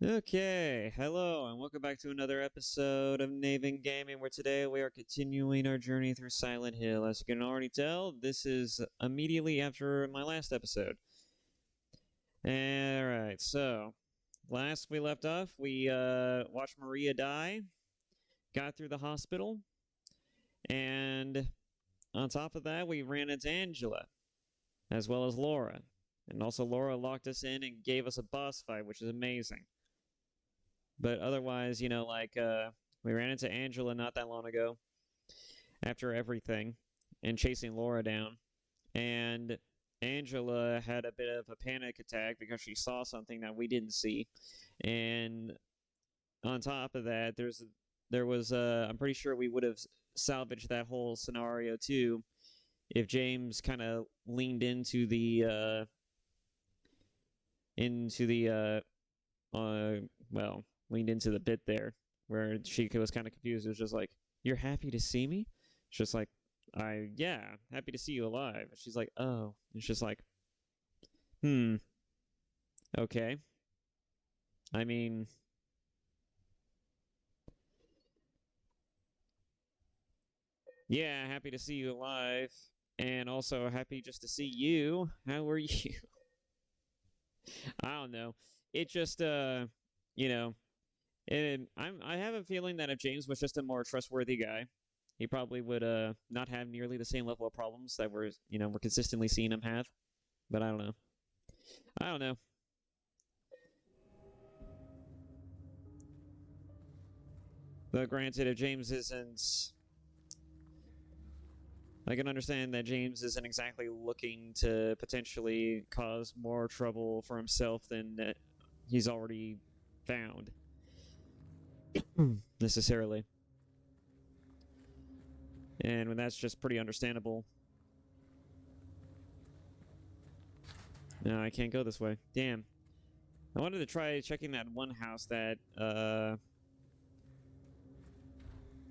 Okay, hello, and welcome back to another episode of Naven Gaming, where today we are continuing our journey through Silent Hill. As you can already tell, this is immediately after my last episode. Alright, so, last we left off, we watched Maria die, got through the hospital, and on top of that, we ran into Angela, as well as Laura. And also, Laura locked us in and gave us a boss fight, which is amazing. But otherwise, we ran into Angela not that long ago after everything and chasing Laura down. And Angela had a bit of a panic attack because she saw something that we didn't see. And on top of that, I'm pretty sure we would have salvaged that whole scenario too if James kind of leaned leaned into the bit there where she was kind of confused. It was just like, "You're happy to see me?" It's just like, yeah, happy to see you alive." And she's like, "Oh." It's just like, hmm, okay. I mean, yeah, happy to see you alive. And also happy just to see you. How are you? I don't know. It just, you know, I have a feeling that if James was just a more trustworthy guy, he probably would not have nearly the same level of problems that we're consistently seeing him have. But I don't know. I don't know. But granted, if James isn't, I can understand that James isn't exactly looking to potentially cause more trouble for himself than he's already found necessarily. And when that's just pretty understandable. No, I can't go this way. Damn. I wanted to try checking that one house that,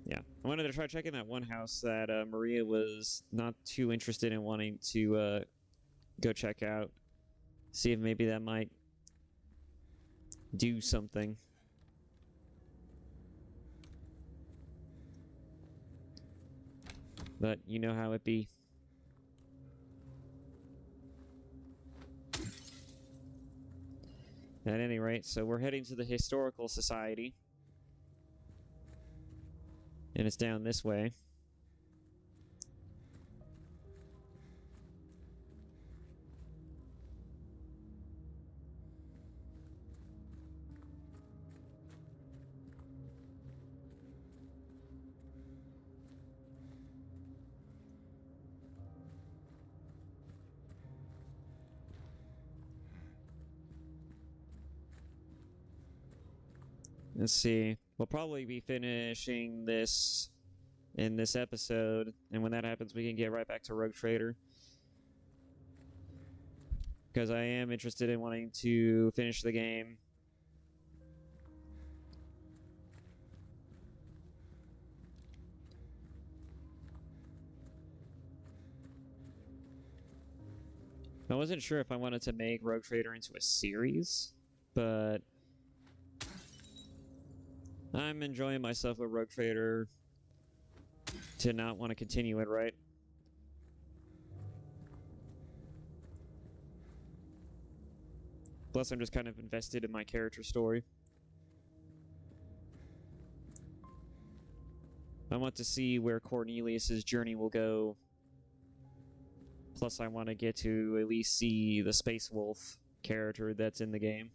yeah. I wanted to try checking that one house that Maria was not too interested in wanting to go check out. See if maybe that might do something. But you know how it be. At any rate, so we're heading to the Historical Society. And it's down this way. Let's see. We'll probably be finishing this in this episode, and when that happens, we can get right back to Rogue Trader. Because I am interested in wanting to finish the game. I wasn't sure if I wanted to make Rogue Trader into a series, but I'm enjoying myself with Rogue Trader to not want to continue it, right? Plus, I'm just kind of invested in my character story. I want to see where Cornelius's journey will go. Plus, I want to get to at least see the Space Wolf character that's in the game.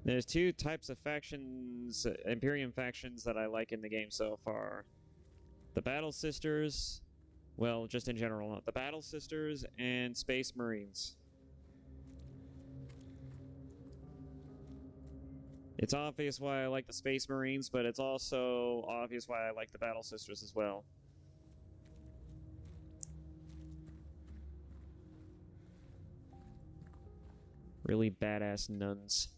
There's two types of factions, Imperium factions, that I like in the game so far. The Battle Sisters, well, just in general, the Battle Sisters and Space Marines. It's obvious why I like the Space Marines, but it's also obvious why I like the Battle Sisters as well. Really badass nuns.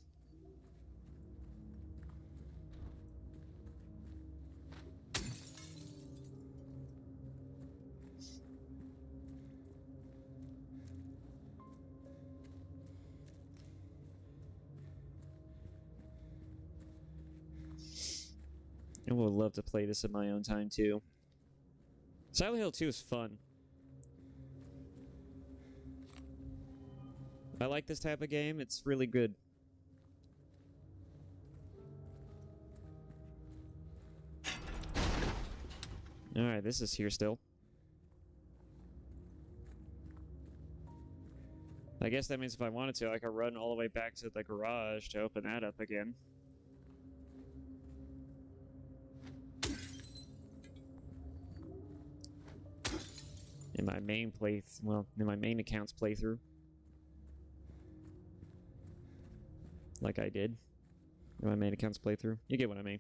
would love to play this in my own time, too. Silent Hill 2 is fun. I like this type of game. It's really good. Alright, this is here still. I guess that means if I wanted to, I could run all the way back to the garage to open that up again. In my main in my main account's playthrough. Like I did. In my main account's playthrough. You get what I mean.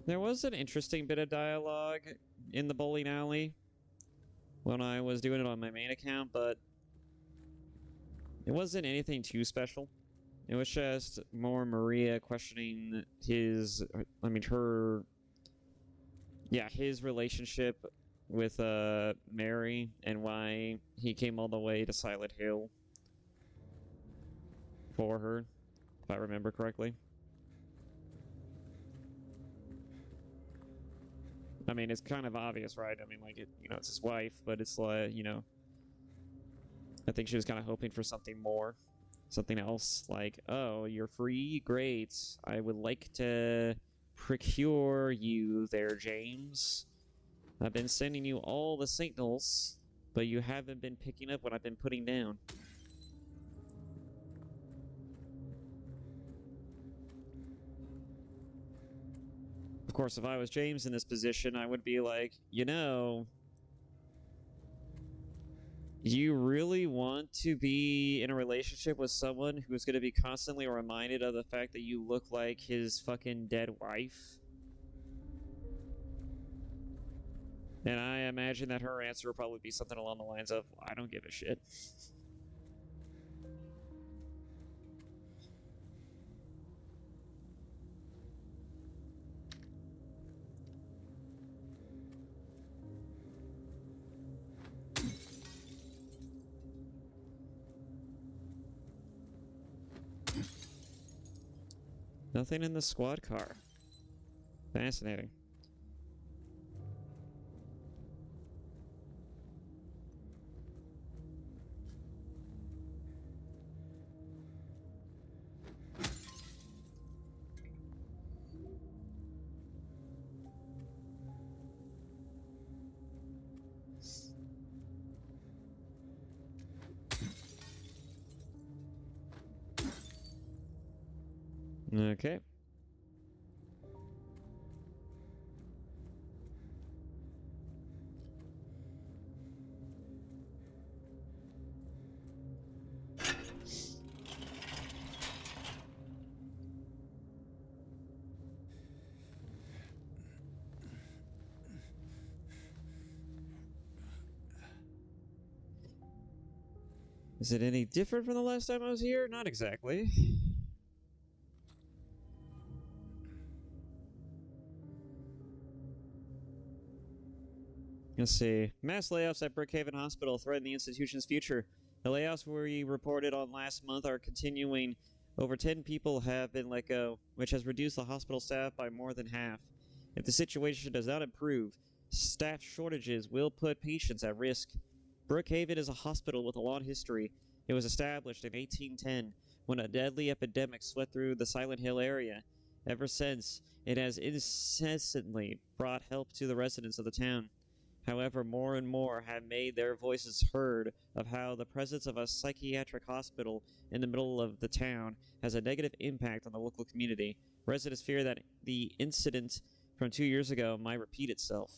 There was an interesting bit of dialogue in the bowling alley when I was doing it on my main account, but it wasn't anything too special. It was just more Maria questioning his relationship with Mary and why he came all the way to Silent Hill for her, if I remember correctly. I mean, it's kind of obvious, right? I mean, like, it's his wife, but it's like, I think she was kind of hoping for something more. Something else, like, oh, you're free? Great. I would like to procure you there, James. I've been sending you all the signals, but you haven't been picking up what I've been putting down. Of course, if I was James in this position, I would be like, you really want to be in a relationship with someone who's going to be constantly reminded of the fact that you look like his fucking dead wife? And I imagine that her answer would probably be something along the lines of, I don't give a shit. Nothing in the squad car. Fascinating. Okay. Is it any different from the last time I was here? Not exactly. Let's see. Mass layoffs at Brookhaven Hospital threaten the institution's future. The layoffs we reported on last month are continuing. Over 10 people have been let go, which has reduced the hospital staff by more than half. If the situation does not improve, staff shortages will put patients at risk. Brookhaven is a hospital with a long history. It was established in 1810 when a deadly epidemic swept through the Silent Hill area. Ever since, it has incessantly brought help to the residents of the town. However, more and more have made their voices heard of how the presence of a psychiatric hospital in the middle of the town has a negative impact on the local community. Residents fear that the incident from 2 years ago might repeat itself.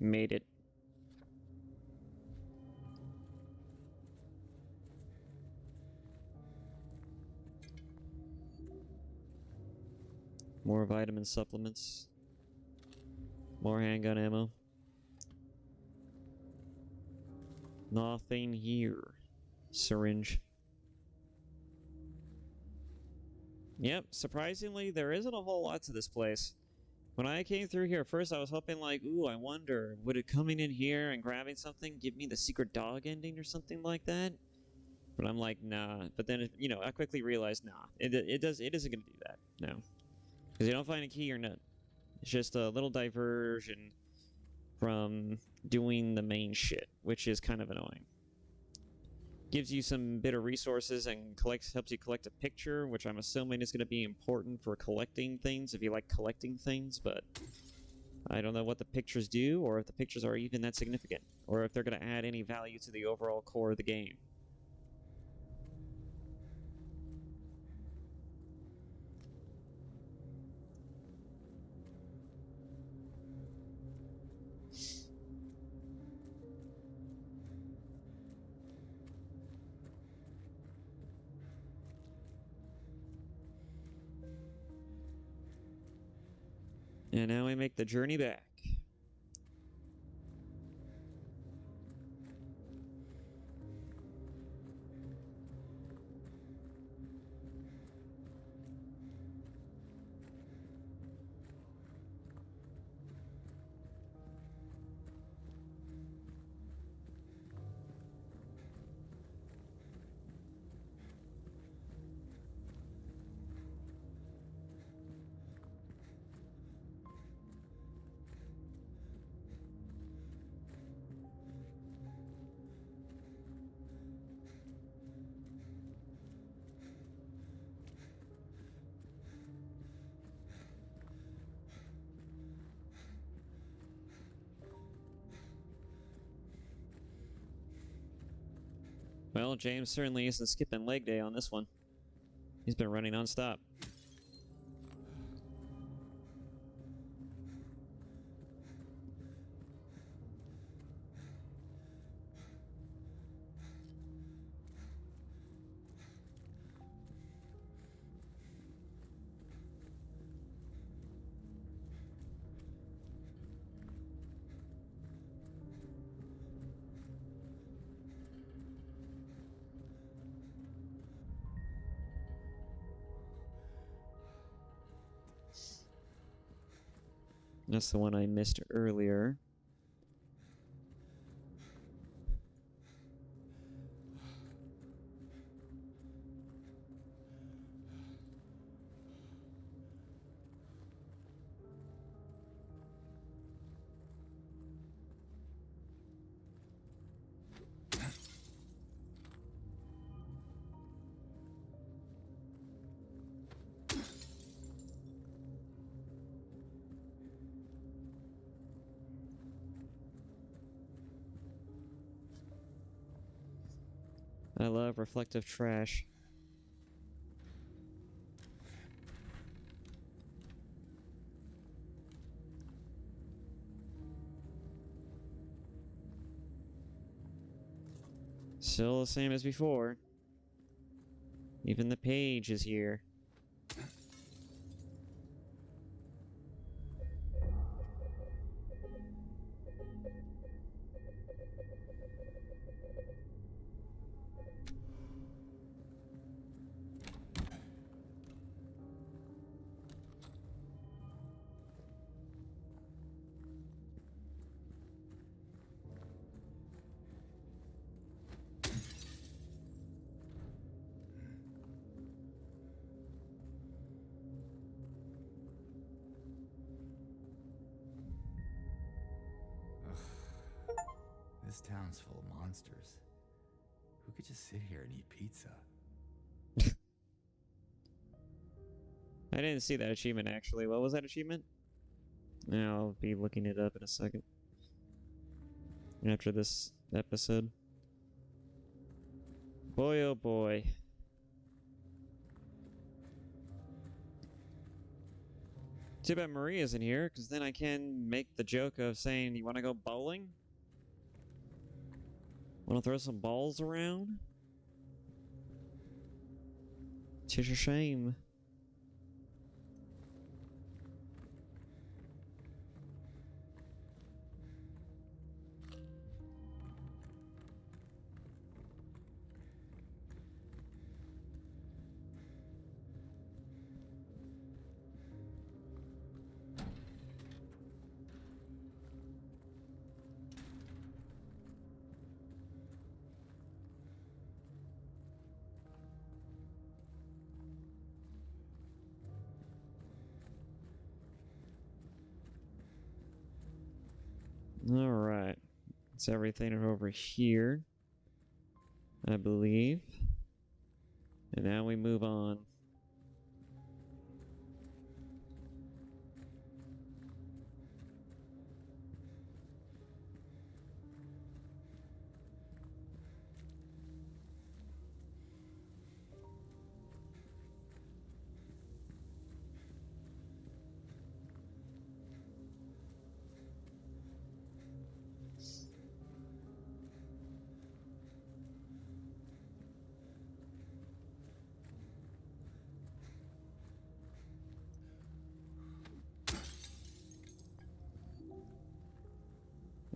Made it. More vitamin supplements. More handgun ammo. Nothing here. Syringe. Yep, surprisingly, there isn't a whole lot to this place. When I came through here first, I was hoping like, ooh, I wonder, would it coming in here and grabbing something give me the secret dog ending or something like that? But I'm like, nah. But then, you know, I quickly realized, nah, it isn't gonna do that. No, because you don't find a key or none. It's just a little diversion from doing the main shit, which is kind of annoying. Gives you some bit of resources and helps you collect a picture, which I'm assuming is going to be important for collecting things if you like collecting things, but I don't know what the pictures do, or if the pictures are even that significant, or if they're going to add any value to the overall core of the game. And now we make the journey back. Well, James certainly isn't skipping leg day on this one. He's been running nonstop. That's the one I missed earlier. I love reflective trash. Still the same as before. Even the page is here. This town's full of monsters. Who could just sit here and eat pizza? I didn't see that achievement, actually. What was that achievement? I'll be looking it up in a second. After this episode. Boy, oh boy. Too bad Maria's in here, because then I can make the joke of saying, you want to go bowling? Want to throw some balls around? Tis a shame. Alright. That's everything over here, I believe. And now we move on.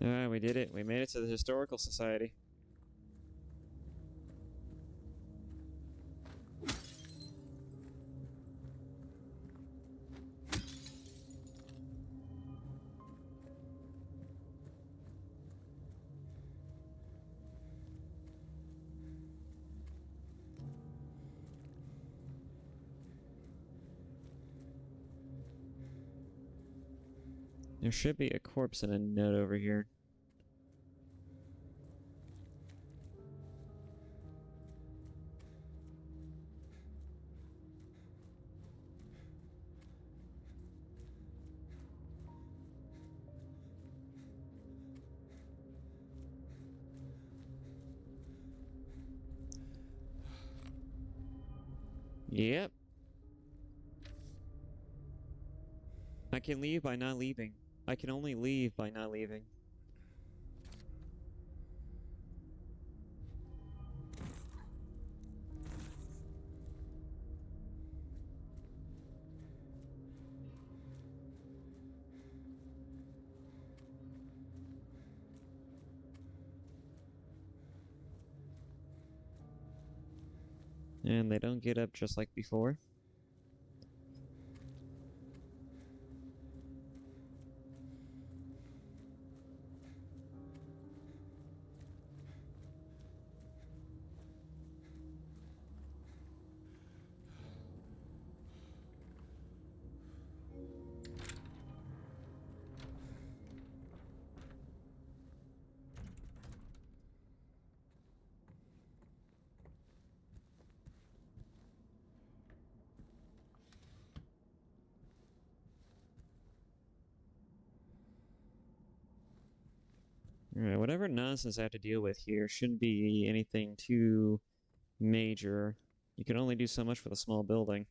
Alright, we did it. We made it to the Historical Society. There should be a corpse and a note over here. Yep. I can leave by not leaving. I can only leave by not leaving. And they don't get up just like before. Alright, whatever nonsense I have to deal with here shouldn't be anything too major. You can only do so much with a small building.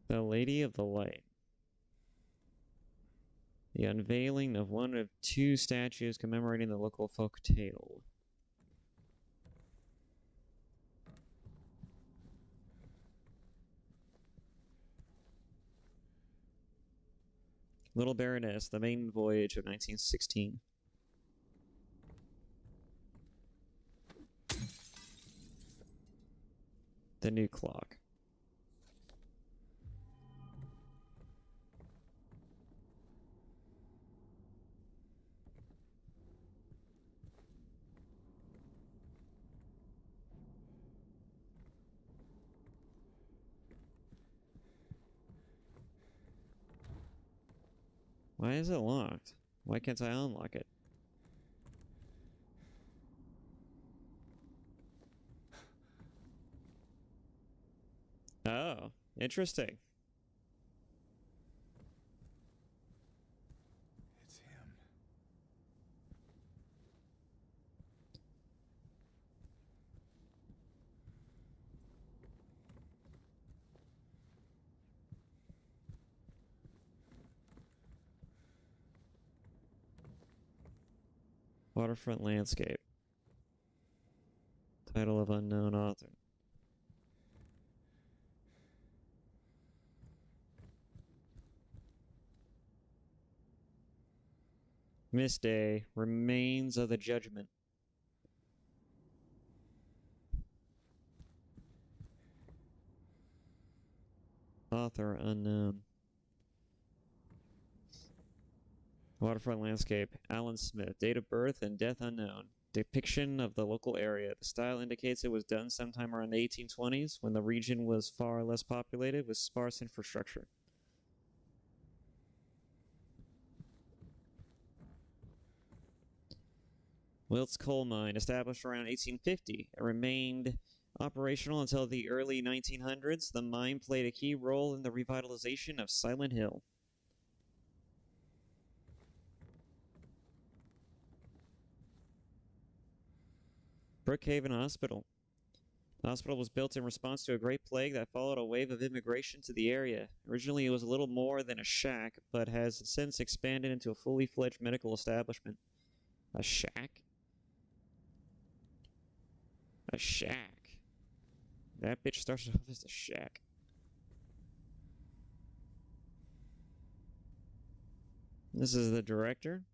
The Lady of the Light. The unveiling of one of two statues commemorating the local folk tale. Little Baroness, the maiden voyage of 1916. The new clock. Why is it locked? Why can't I unlock it? Oh, interesting. It's him. Waterfront landscape. Title of unknown author. Miss Day, Remains of the Judgment. Author unknown. Waterfront landscape. Alan Smith. Date of birth and death unknown. Depiction of the local area. The style indicates it was done sometime around the 1820s when the region was far less populated with sparse infrastructure. Wilt's coal mine, established around 1850, it remained operational until the early 1900s. The mine played a key role in the revitalization of Silent Hill. Brookhaven Hospital. The hospital was built in response to a great plague that followed a wave of immigration to the area. Originally, it was a little more than a shack, but has since expanded into a fully fledged medical establishment. A shack? A shack. That bitch started off as a shack. This is the director.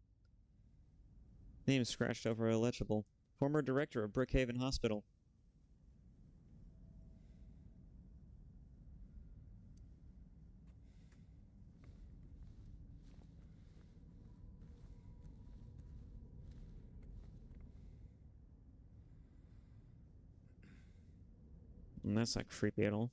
Name scratched over illegible. Former director of Brookhaven Hospital. And that's not creepy at all.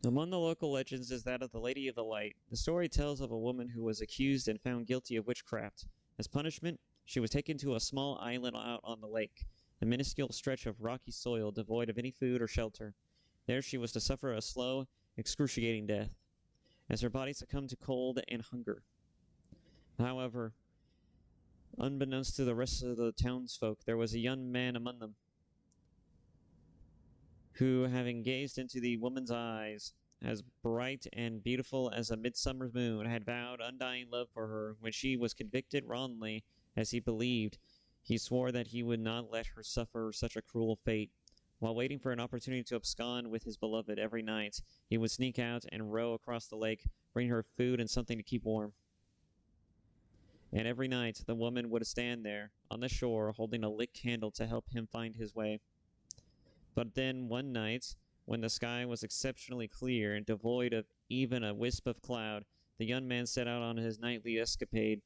Among the local legends is that of the Lady of the Light. The story tells of a woman who was accused and found guilty of witchcraft. As punishment, she was taken to a small island out on the lake, a minuscule stretch of rocky soil devoid of any food or shelter. There she was to suffer a slow, excruciating death, as her body succumbed to cold and hunger. However, unbeknownst to the rest of the townsfolk, there was a young man among them who, having gazed into the woman's eyes, as bright and beautiful as a midsummer's moon, had vowed undying love for her. When she was convicted wrongly, as he believed, he swore that he would not let her suffer such a cruel fate. While waiting for an opportunity to abscond with his beloved every night, he would sneak out and row across the lake, bring her food and something to keep warm. And every night, the woman would stand there, on the shore, holding a lit candle to help him find his way. But then, one night, when the sky was exceptionally clear and devoid of even a wisp of cloud, the young man set out on his nightly escapade.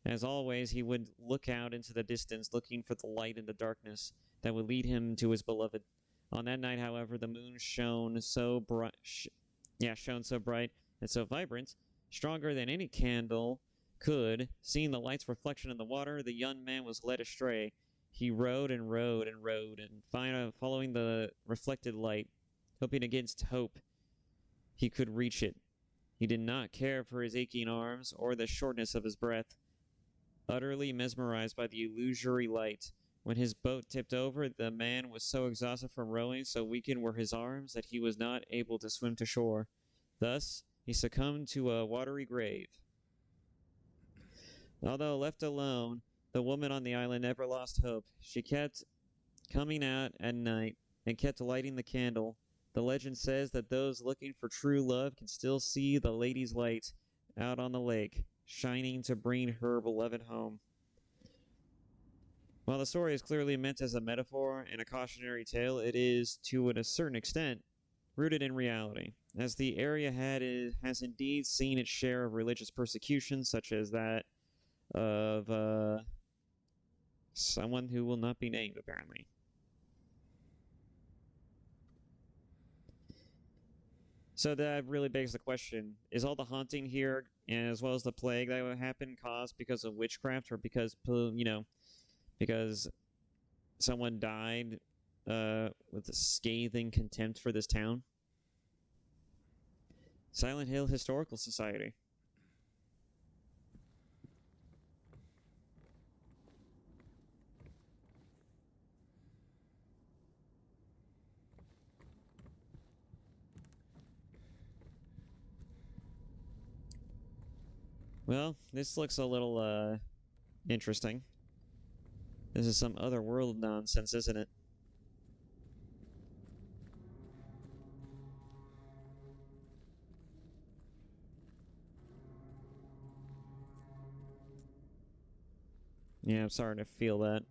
As always, he would look out into the distance, looking for the light in the darkness that would lead him to his beloved. On that night, however, the moon shone so bright, shone so bright and so vibrant, stronger than any candle could. Seeing the light's reflection in the water, the young man was led astray. He rowed and rowed and rowed, and following the reflected light, hoping against hope he could reach it. He did not care for his aching arms or the shortness of his breath. Utterly mesmerized by the illusory light, when his boat tipped over, the man was so exhausted from rowing, so weakened were his arms, that he was not able to swim to shore. Thus, he succumbed to a watery grave. Although left alone, the woman on the island never lost hope. She kept coming out at night and kept lighting the candle. The legend says that those looking for true love can still see the lady's light out on the lake, shining to bring her beloved home. While the story is clearly meant as a metaphor and a cautionary tale, it is, to a certain extent, rooted in reality, as the area has indeed seen its share of religious persecution, such as that of someone who will not be named, apparently. So that really begs the question, is all the haunting here, as well as the plague that would happen, caused because of witchcraft, or because, because someone died with a scathing contempt for this town? Silent Hill Historical Society. Well, this looks a little interesting. This is some otherworld nonsense, isn't it? Yeah, I'm starting to feel that.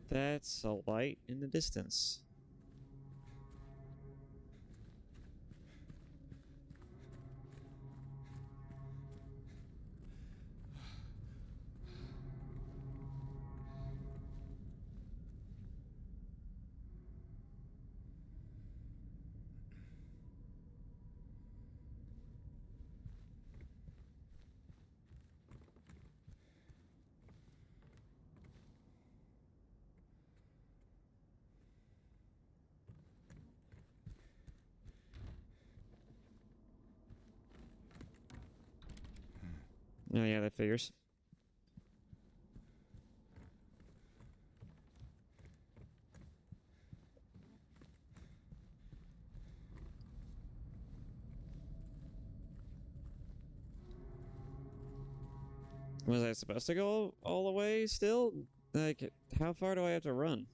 That's a light in the distance. Oh, yeah, that figures. Was I supposed to go all the way still? Like, how far do I have to run?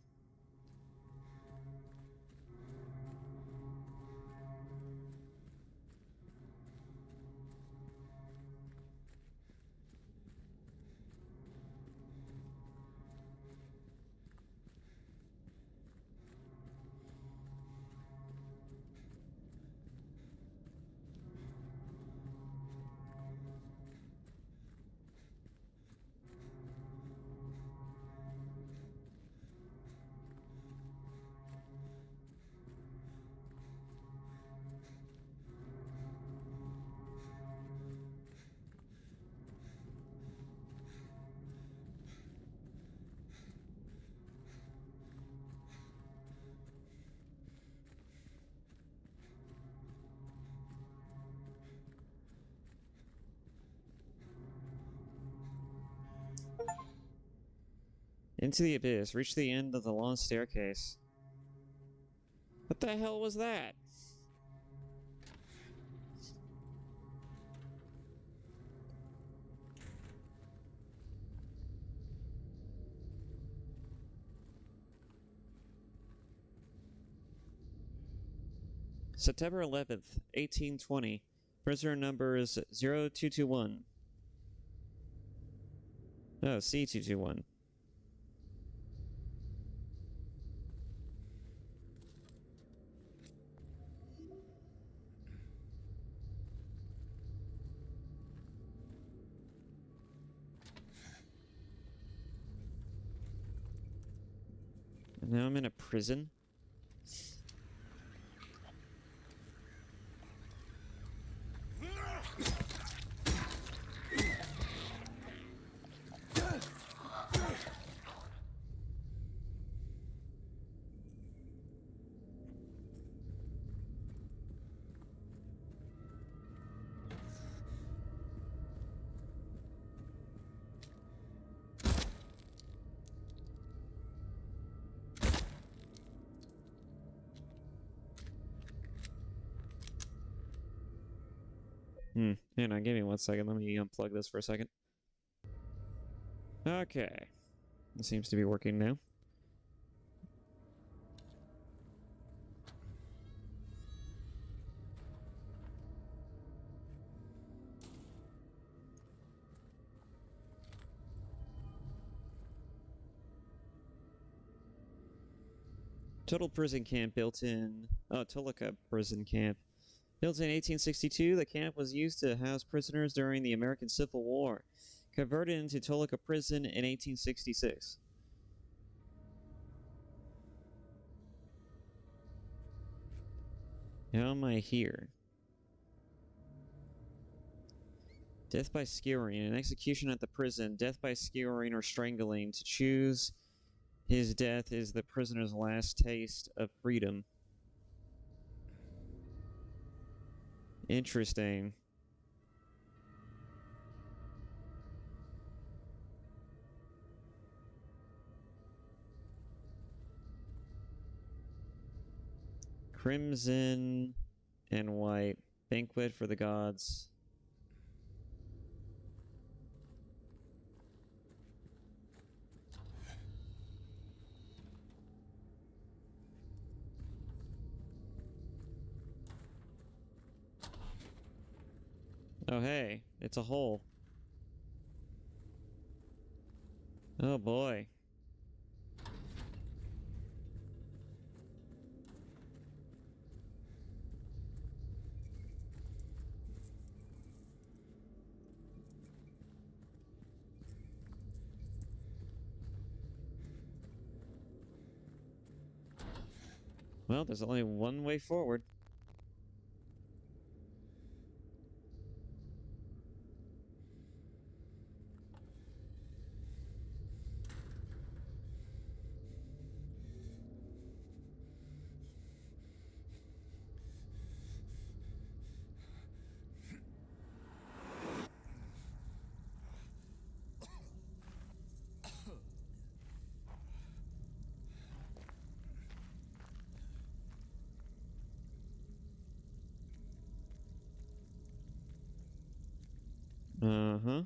Into the abyss. Reach the end of the long staircase. What the hell was that? September 11th, 1820. Prisoner number is 0221. Oh, C221. And now I'm in a prison? Hang on, give me 1 second. Let me unplug this for a second. Okay. It seems to be working now. Total prison camp built in... Oh, Toluca prison camp. Built in 1862, the camp was used to house prisoners during the American Civil War. Converted into Toluca prison in 1866. How am I here? Death by skewering. An execution at the prison. Death by skewering or strangling. To choose his death is the prisoner's last taste of freedom. Interesting. Crimson and white. Banquet for the gods. Oh, hey, it's a hole. Oh, boy. Well, there's only one way forward. Uh-huh.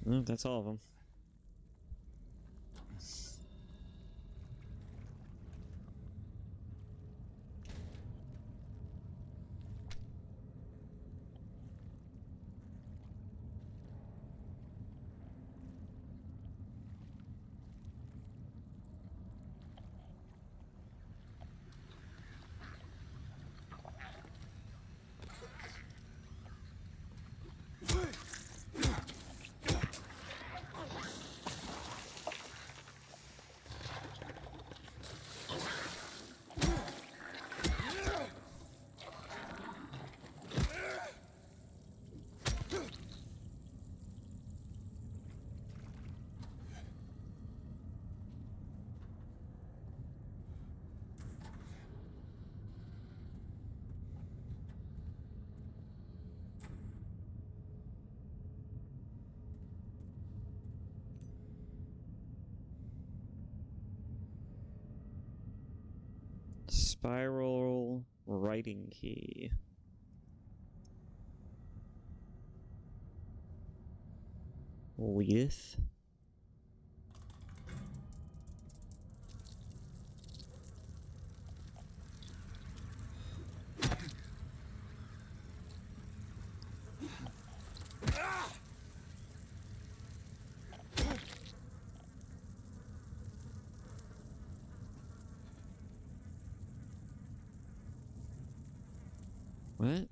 Well, that's all of them. Spiral writing key. Leith. What?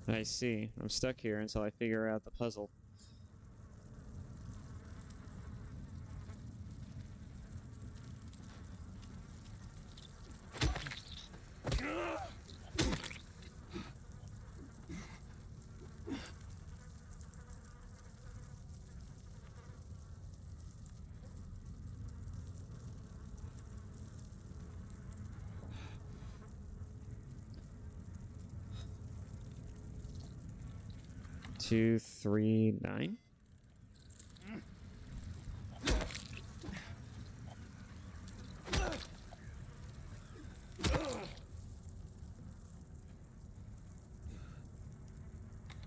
I see. I'm stuck here until I figure out the puzzle. 239.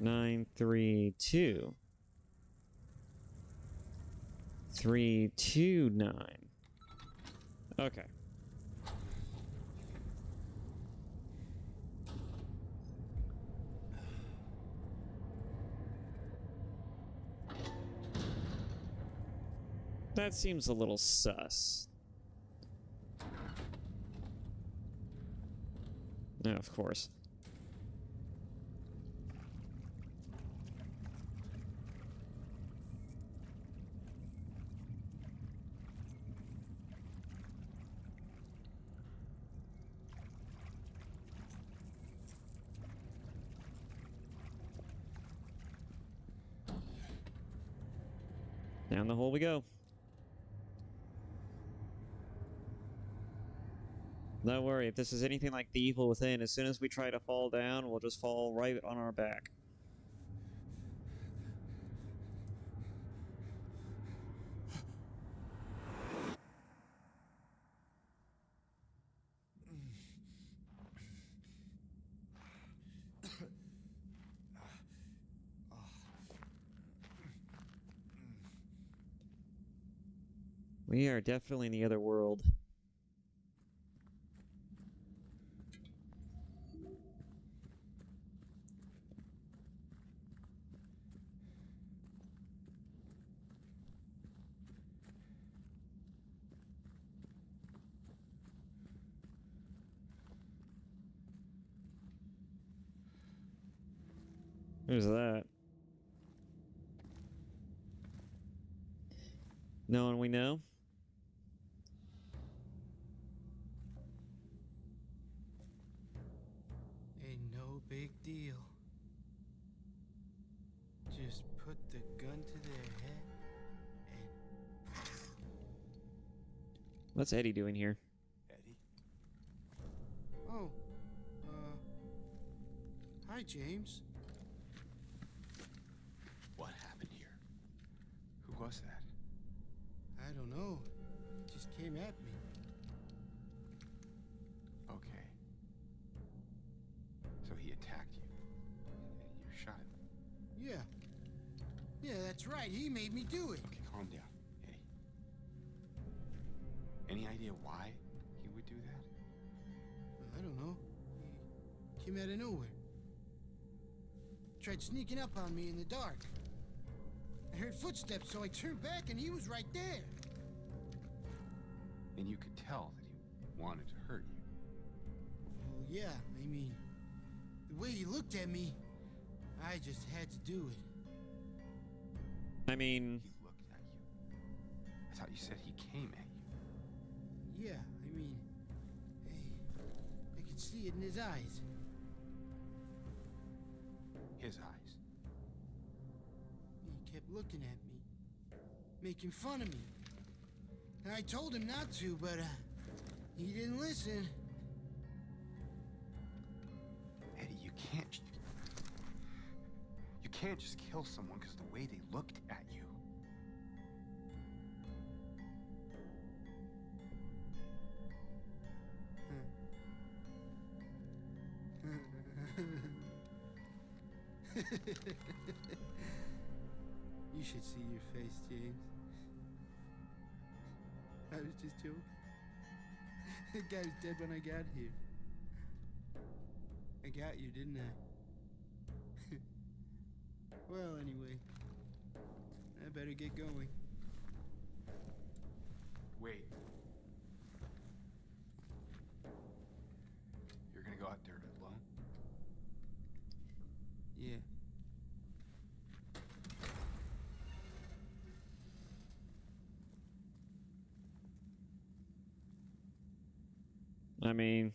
Nine, 3, 2. 3, 2, 9. Okay. That seems a little sus. No, of course. Down the hole we go. Don't worry, if this is anything like The Evil Within, as soon as we try to fall down, we'll just fall right on our back. We are definitely in the other world. Who's that? No one we know? Ain't no big deal. Just put the gun to their head and... What's Eddie doing here? Eddie? Oh, hi, James. What happened here? Who was that? I don't know. It just came at me. Okay. So he attacked you. And you shot him. Yeah. Yeah, that's right. He made me do it. Okay, calm down, Eddie. Any idea why he would do that? I don't know. He came out of nowhere. Tried sneaking up on me in the dark. I heard footsteps, so I turned back and he was right there. And you could tell that he wanted to hurt you. Well, yeah, I mean, the way he looked at me, I just had to do it. I mean, He looked at you. I thought you said he came at you. Yeah, I mean, I could see it in his eyes. His eyes. He kept looking at me, making fun of me. And I told him not to, but he didn't listen. Eddie, you can't just kill someone because the way they looked at you. You should see your face, James. I was just joking. The guy was dead when I got here. I got you, didn't I? Well, anyway, I better get going. Wait. You're gonna go out there alone? Yeah. I mean,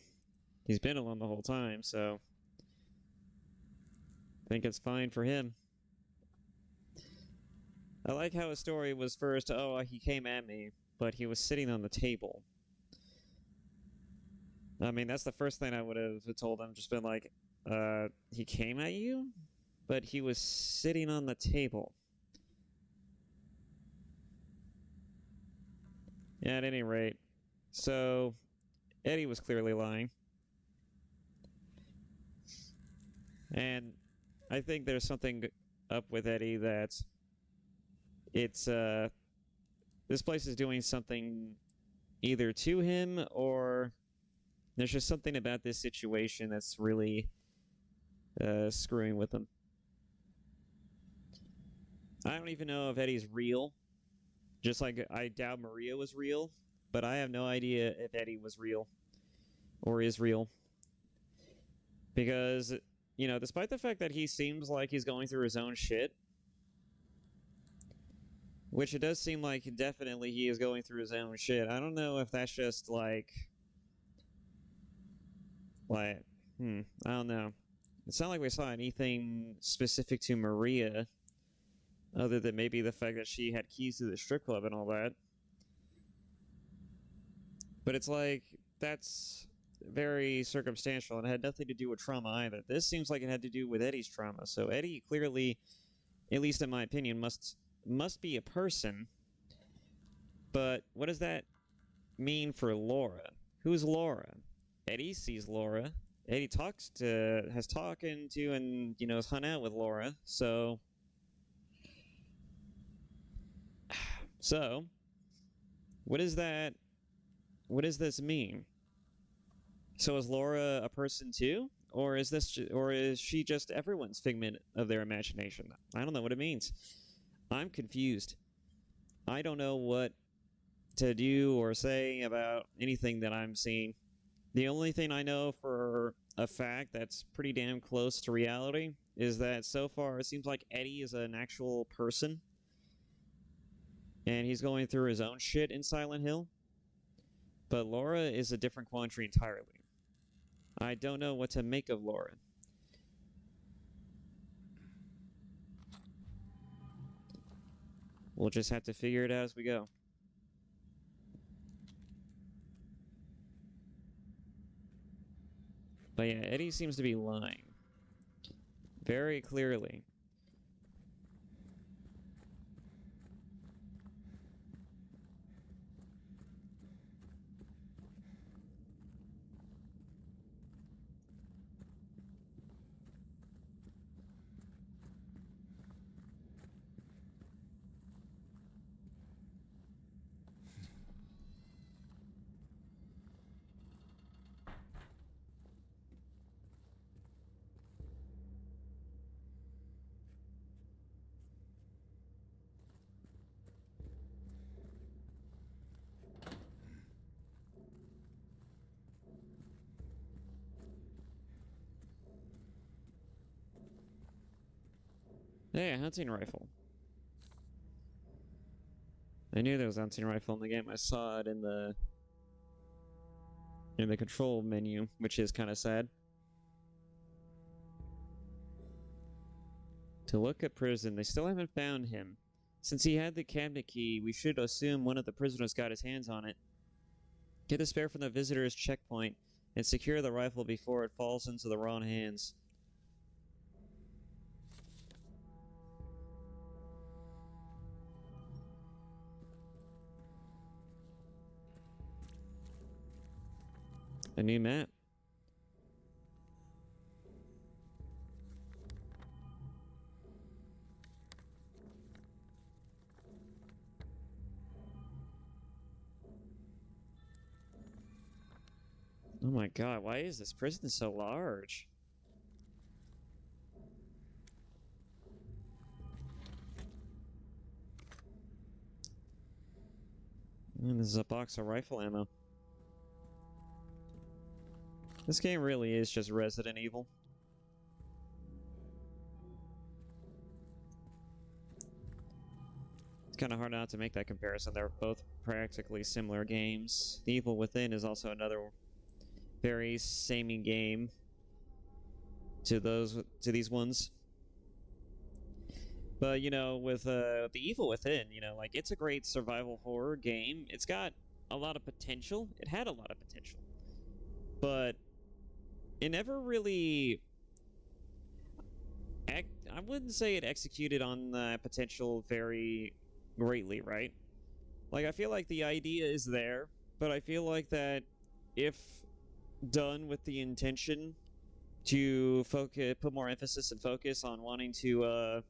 he's been alone the whole time, so I think it's fine for him. I like how his story was first, oh, he came at me, but he was sitting on the table. I mean, that's the first thing I would have told him, just been like, he came at you? but he was sitting on the table. At any rate, so Eddie was clearly lying. And I think there's something up with Eddie that it's this place is doing something either to him or there's just something about this situation that's really screwing with him. I don't even know if Eddie's real. Just like I doubt Maria was real, but I have no idea if Eddie was real or is real. Because, you know, despite the fact that he seems like he's going through his own shit, which it does seem like definitely he is going through his own shit. I don't know if that's just like, I don't know. It's not like we saw anything specific to Maria, other than maybe the fact that she had keys to the strip club and all that. But it's like, that's very circumstantial and had nothing to do with trauma either. This seems like it had to do with Eddie's trauma. So Eddie clearly, at least in my opinion, must be a person. But what does that mean for Laura? Who's Laura? Eddie sees Laura. Eddie has talking to and, you know, has hung out with Laura. So, what does this mean? So is Laura a person too? Or is she just everyone's figment of their imagination? I don't know what it means. I'm confused. I don't know what to do or say about anything that I'm seeing. The only thing I know for a fact that's pretty damn close to reality is that so far it seems like Eddie is an actual person. And he's going through his own shit in Silent Hill. But Laura is a different quandary entirely. I don't know what to make of Laura. We'll just have to figure it out as we go. But yeah, Eddie seems to be lying. Very clearly. Hey, a hunting rifle. I knew there was a hunting rifle in the game. I saw it in the control menu, which is kind of sad. To look at prison, they still haven't found him. Since he had the cabinet key, we should assume one of the prisoners got his hands on it. Get the spare from the visitor's checkpoint and secure the rifle before it falls into the wrong hands. A new map. Oh my god, why is this prison so large? And this is a box of rifle ammo. This game really is just Resident Evil. It's kind of hard not to make that comparison. They're both practically similar games. The Evil Within is also another very samey game to these ones. But, you know, with The Evil Within, you know, like, it's a great survival horror game. It's got a lot of potential. It had a lot of potential. But it never really... I wouldn't say it executed on the potential very greatly, right? Like, I feel like the idea is there, but I feel like that if done with the intention to focus, put more emphasis and focus on wanting to,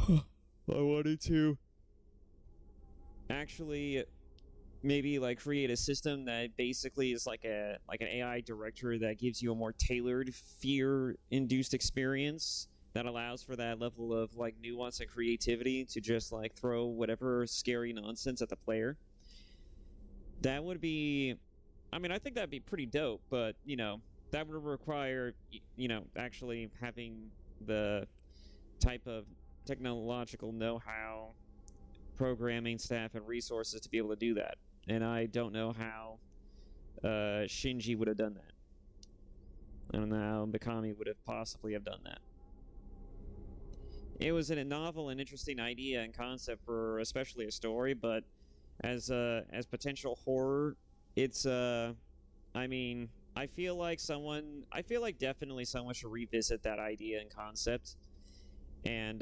I wanted to actually maybe like create a system that basically is like an AI director that gives you a more tailored fear-induced experience that allows for that level of like nuance and creativity to just like throw whatever scary nonsense at the player. That would be, I mean, I think that'd be pretty dope, but that would require actually having the type of technological know-how, programming staff, and resources to be able to do that. And I don't know how Shinji would have done that. I don't know how Mikami would have possibly have done that. It was a novel and interesting idea and concept for especially a story, but as potential horror, it's I mean, I feel like definitely someone should revisit that idea and concept, and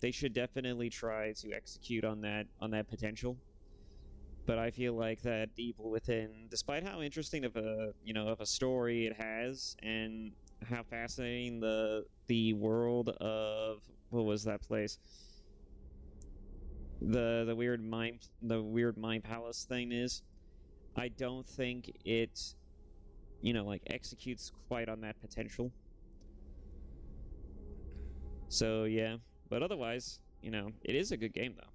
they should definitely try to execute on that potential. But I feel like that Evil Within, despite how interesting of a story it has, and how fascinating the world of what was that place, the weird mind palace thing is, I don't think it like executes quite on that potential. So yeah, but otherwise, it is a good game though.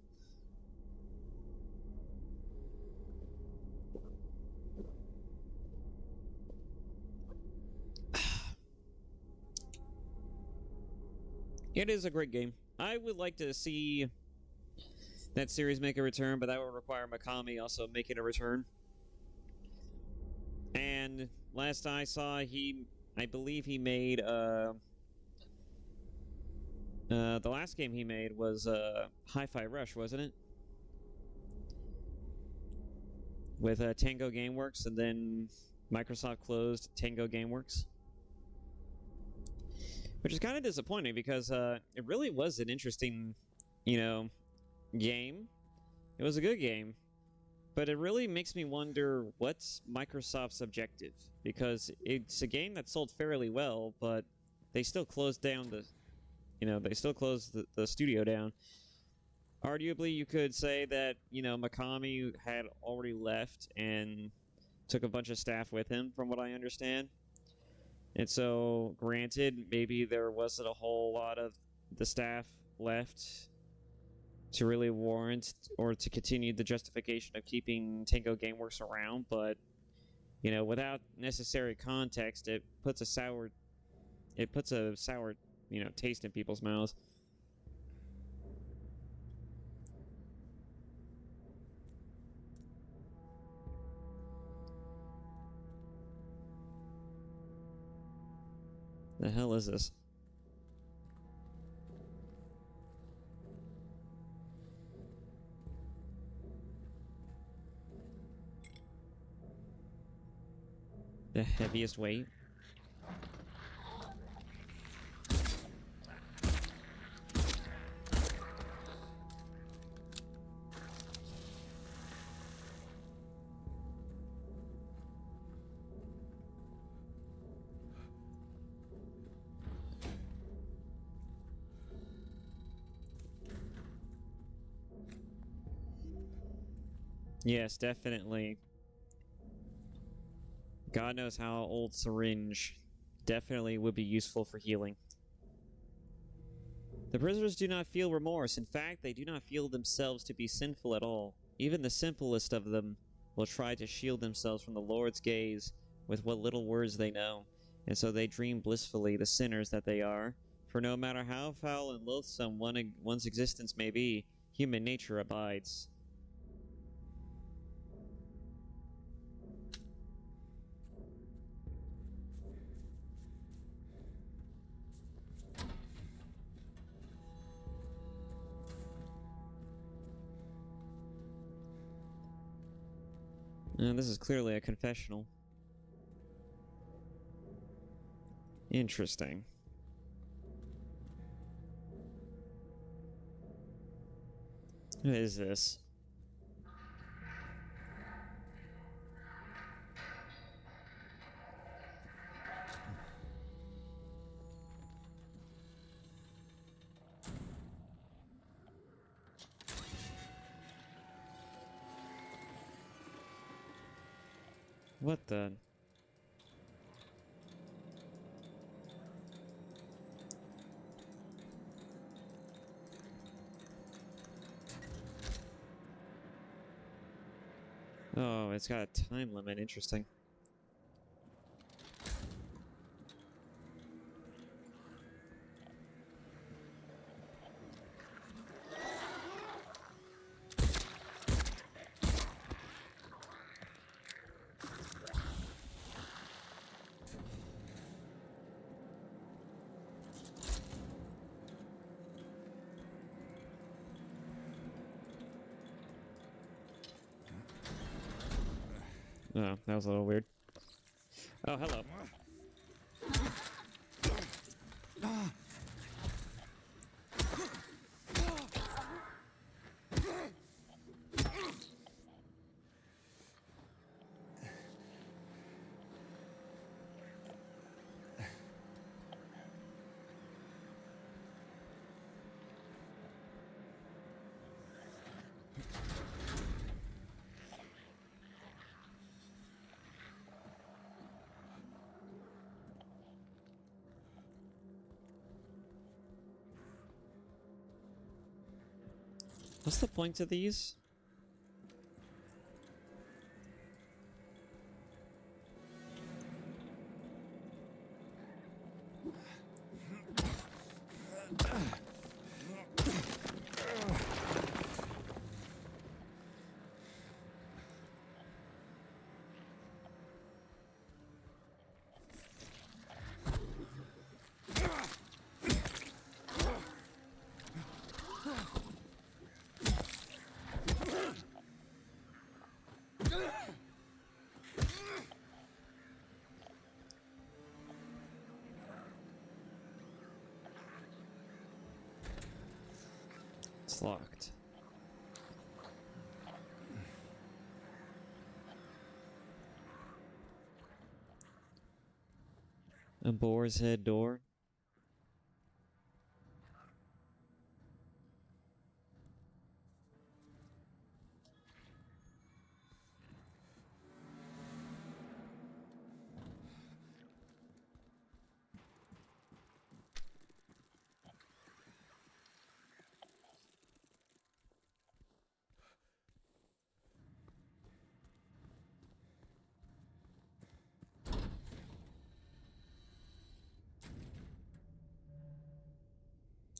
It is a great game. I would like to see that series make a return, but that would require Mikami also making a return. And last I saw, I believe he made the last game he made was Hi-Fi Rush, wasn't it? With Tango Gameworks, and then Microsoft closed Tango Gameworks, which is kind of disappointing because it really was an interesting, game. It was a good game, but it really makes me wonder what's Microsoft's objective, because it's a game that sold fairly well, but they still closed down the studio down. Arguably, you could say that Mikami had already left and took a bunch of staff with him, from what I understand. And so, granted, maybe there wasn't a whole lot of the staff left to really warrant or to continue the justification of keeping Tango Gameworks around, but without necessary context, it puts a sour taste in people's mouths. The hell is this? The heaviest weight? Yes, definitely. God knows how old syringe definitely would be useful for healing. The prisoners do not feel remorse. In fact, they do not feel themselves to be sinful at all. Even the simplest of them will try to shield themselves from the Lord's gaze with what little words they know, and so they dream blissfully, the sinners that they are. For no matter how foul and loathsome one's existence may be, human nature abides. This is clearly a confessional. Interesting. What is this? What the? Oh, it's got a time limit. Interesting. Oh, that was a little weird. Oh, hello. What's the point of these? It's locked. A boar's head door.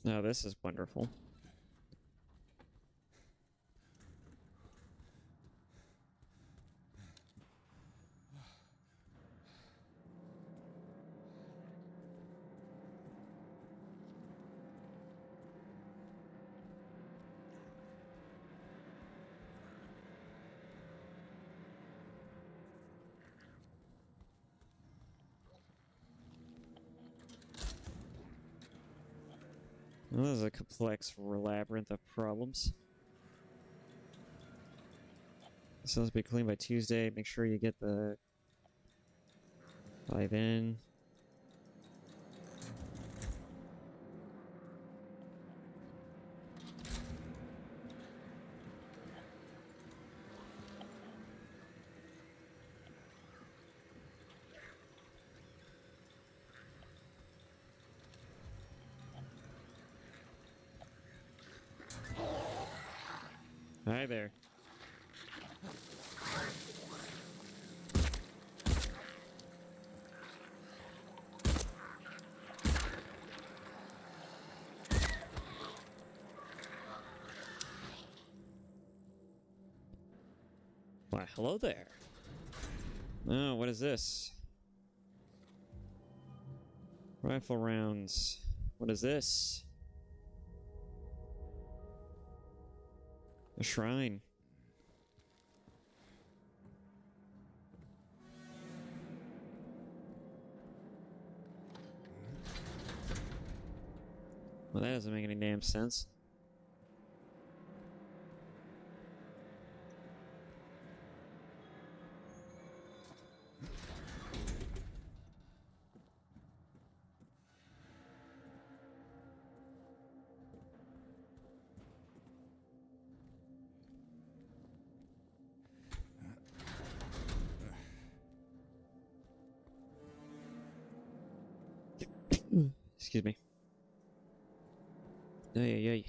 Oh, this is wonderful. Well, this is a complex labyrinth of problems. This has to be cleaned by Tuesday. Make sure you get the 5 in. Hi there. Why, hello there. Oh, what is this? Rifle rounds. What is this? A shrine. Well, that doesn't make any damn sense. Excuse me. Ay, ay, ay.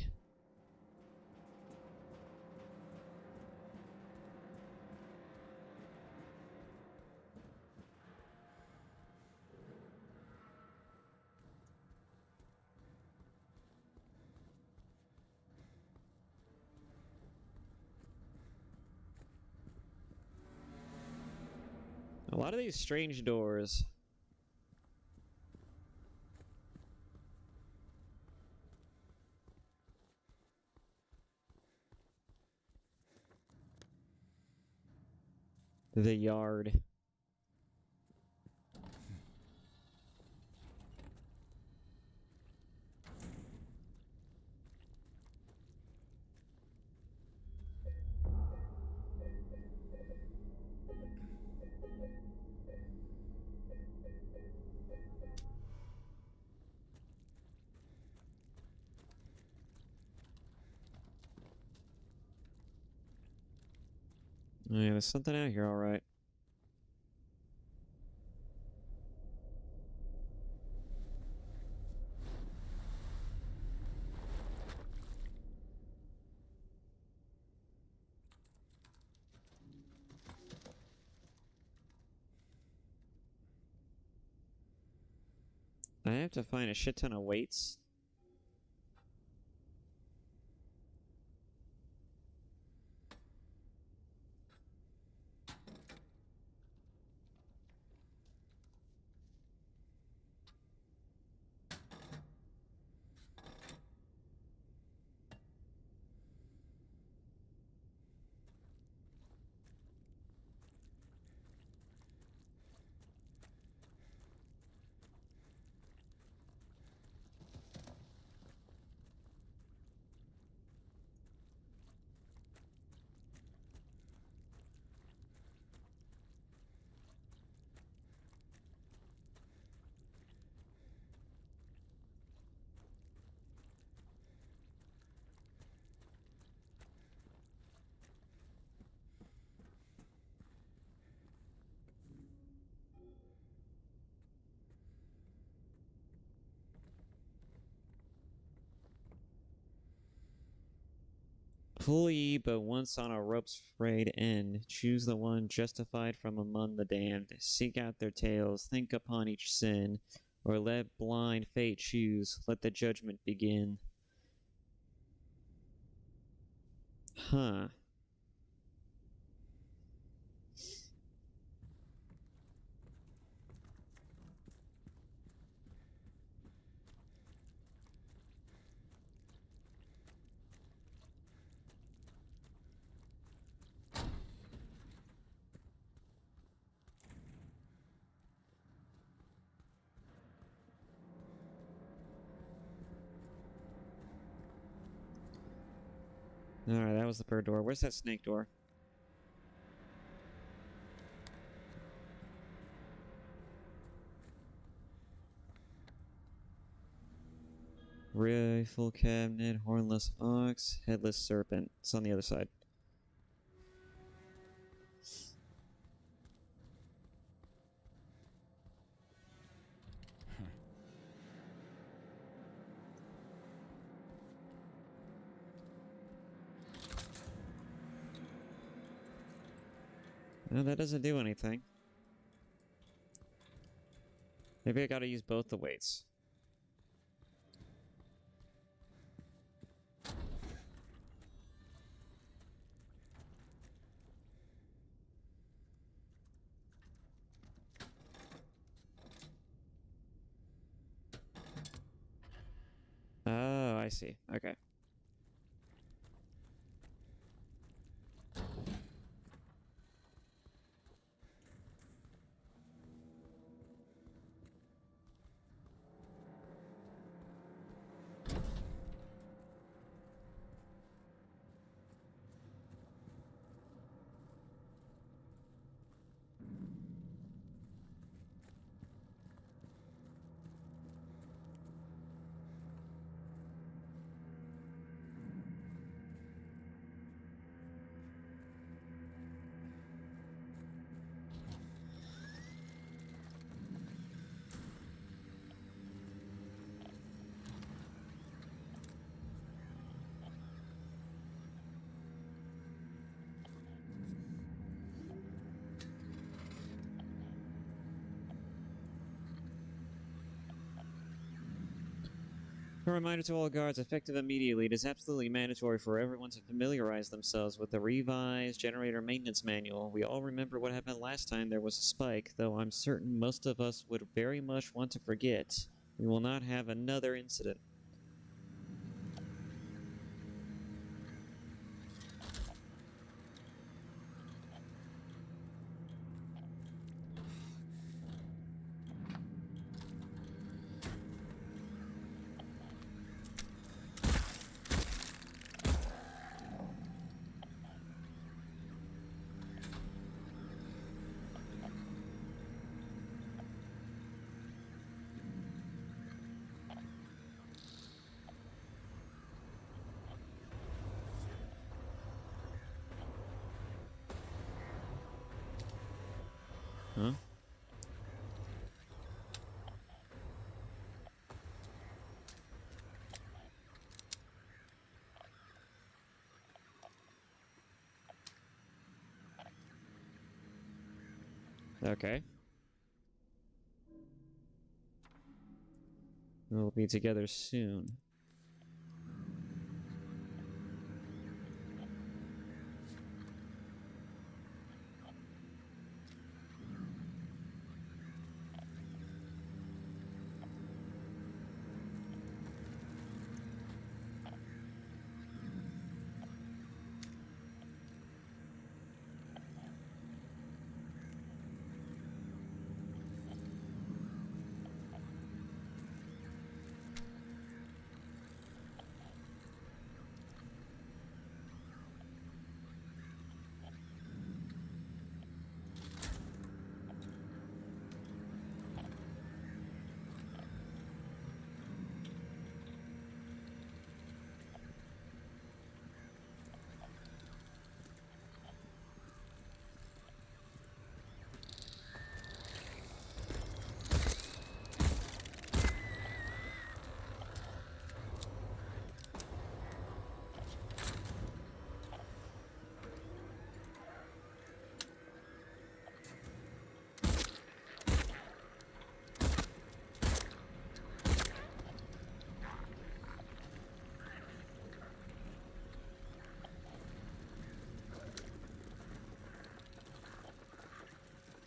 A lot of these strange doors. The yard. Yeah, there's something out here, alright. I have to find a shit ton of weights. Pulley, but once on a rope's frayed end. Choose the one justified from among the damned. Seek out their tales, think upon each sin, or let blind fate choose. Let the judgment begin. Huh. Alright, that was the bird door. Where's that snake door? Rifle cabinet, hornless ox, headless serpent. It's on the other side. No, that doesn't do anything. Maybe I gotta use both the weights. Oh, I see. Okay. A reminder to all guards, effective immediately. It is absolutely mandatory for everyone to familiarize themselves with the revised generator maintenance manual. We all remember what happened last time there was a spike, though I'm certain most of us would very much want to forget. We will not have another incident. Huh? Okay. We'll be together soon.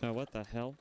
Oh, what the hell?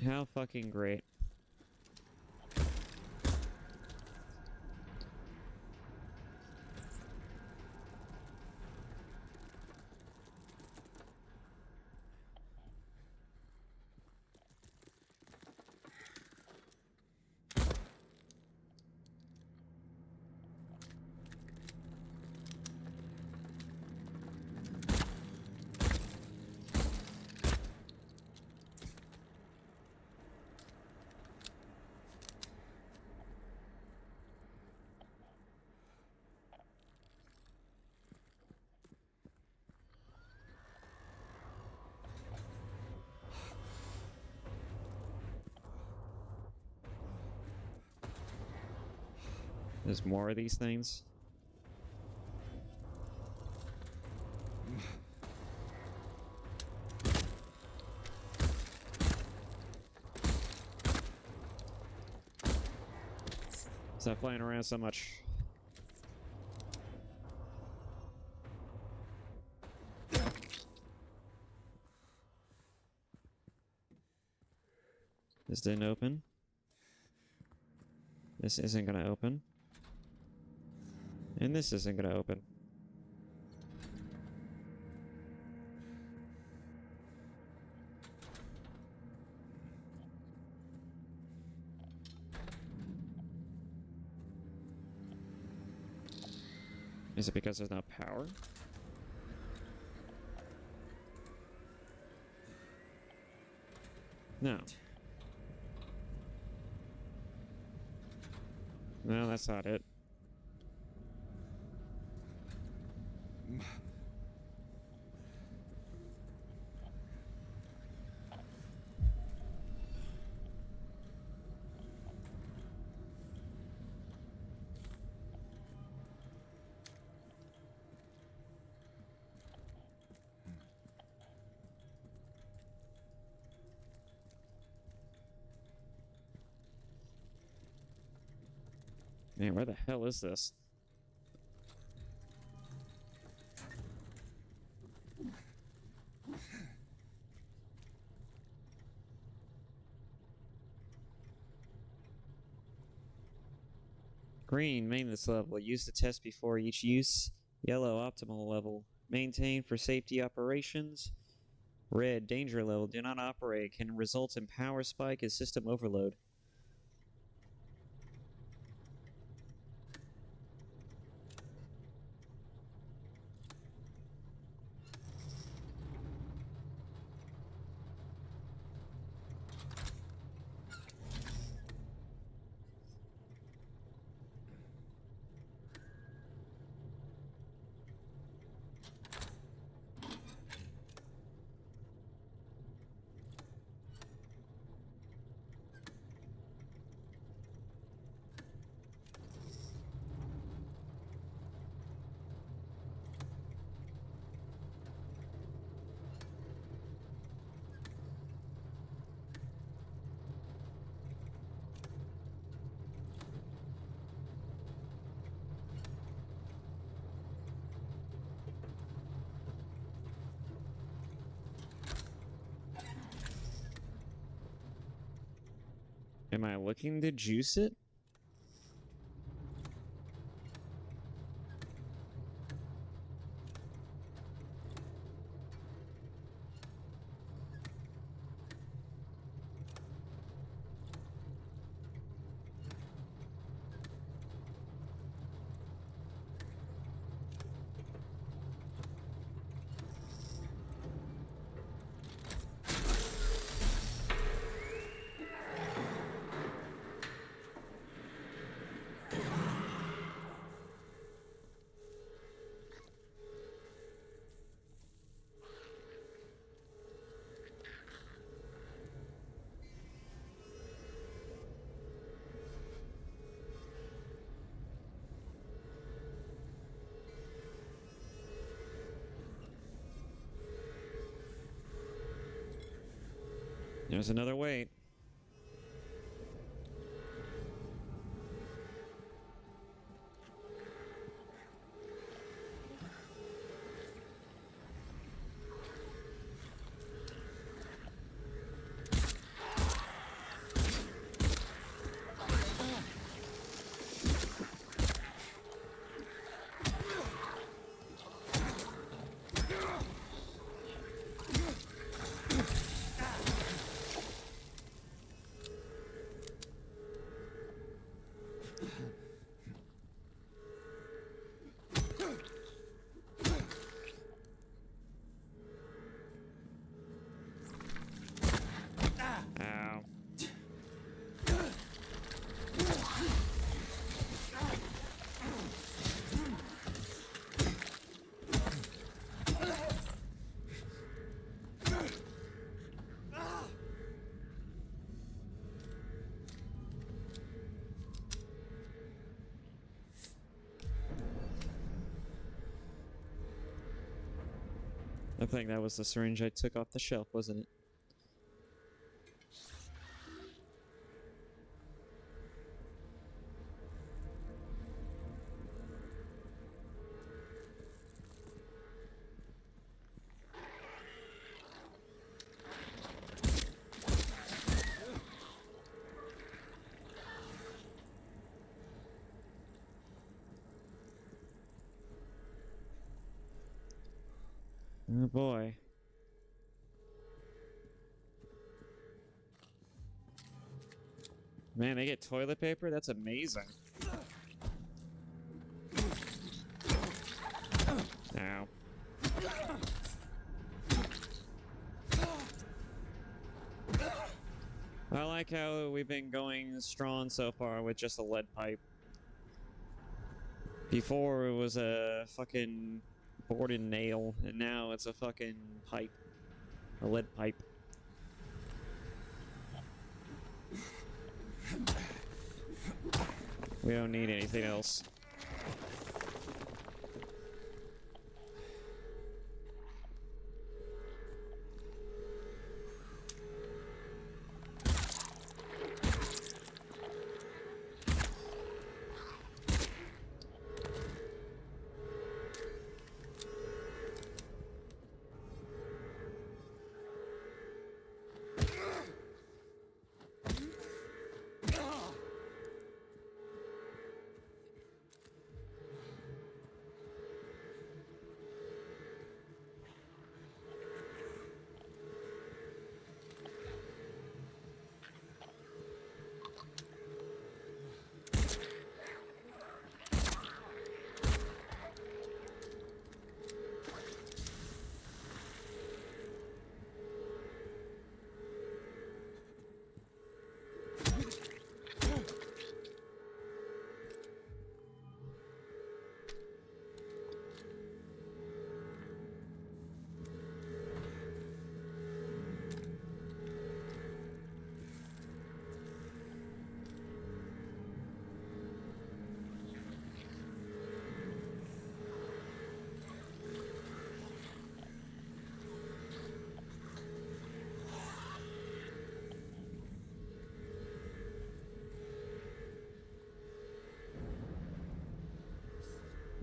How fucking great. There's more of these things. Stop flying around so much. This didn't open. This isn't gonna open. And this isn't gonna open. Is it because there's no power? No. No, that's not it. Man, where the hell is this? Green, maintenance level. Use to test before each use. Yellow, optimal level. Maintain for safety operations. Red, danger level. Do not operate. Can result in power spike and system overload. Am I looking to juice it? There's another wait. Ow. I think that was the syringe I took off the shelf, wasn't it? Oh boy. Man, they get toilet paper? That's amazing. Ow. I like how we've been going strong so far with just a lead pipe. Before it was a fucking boarded nail, and now it's a fucking pipe. A lead pipe. We don't need anything else.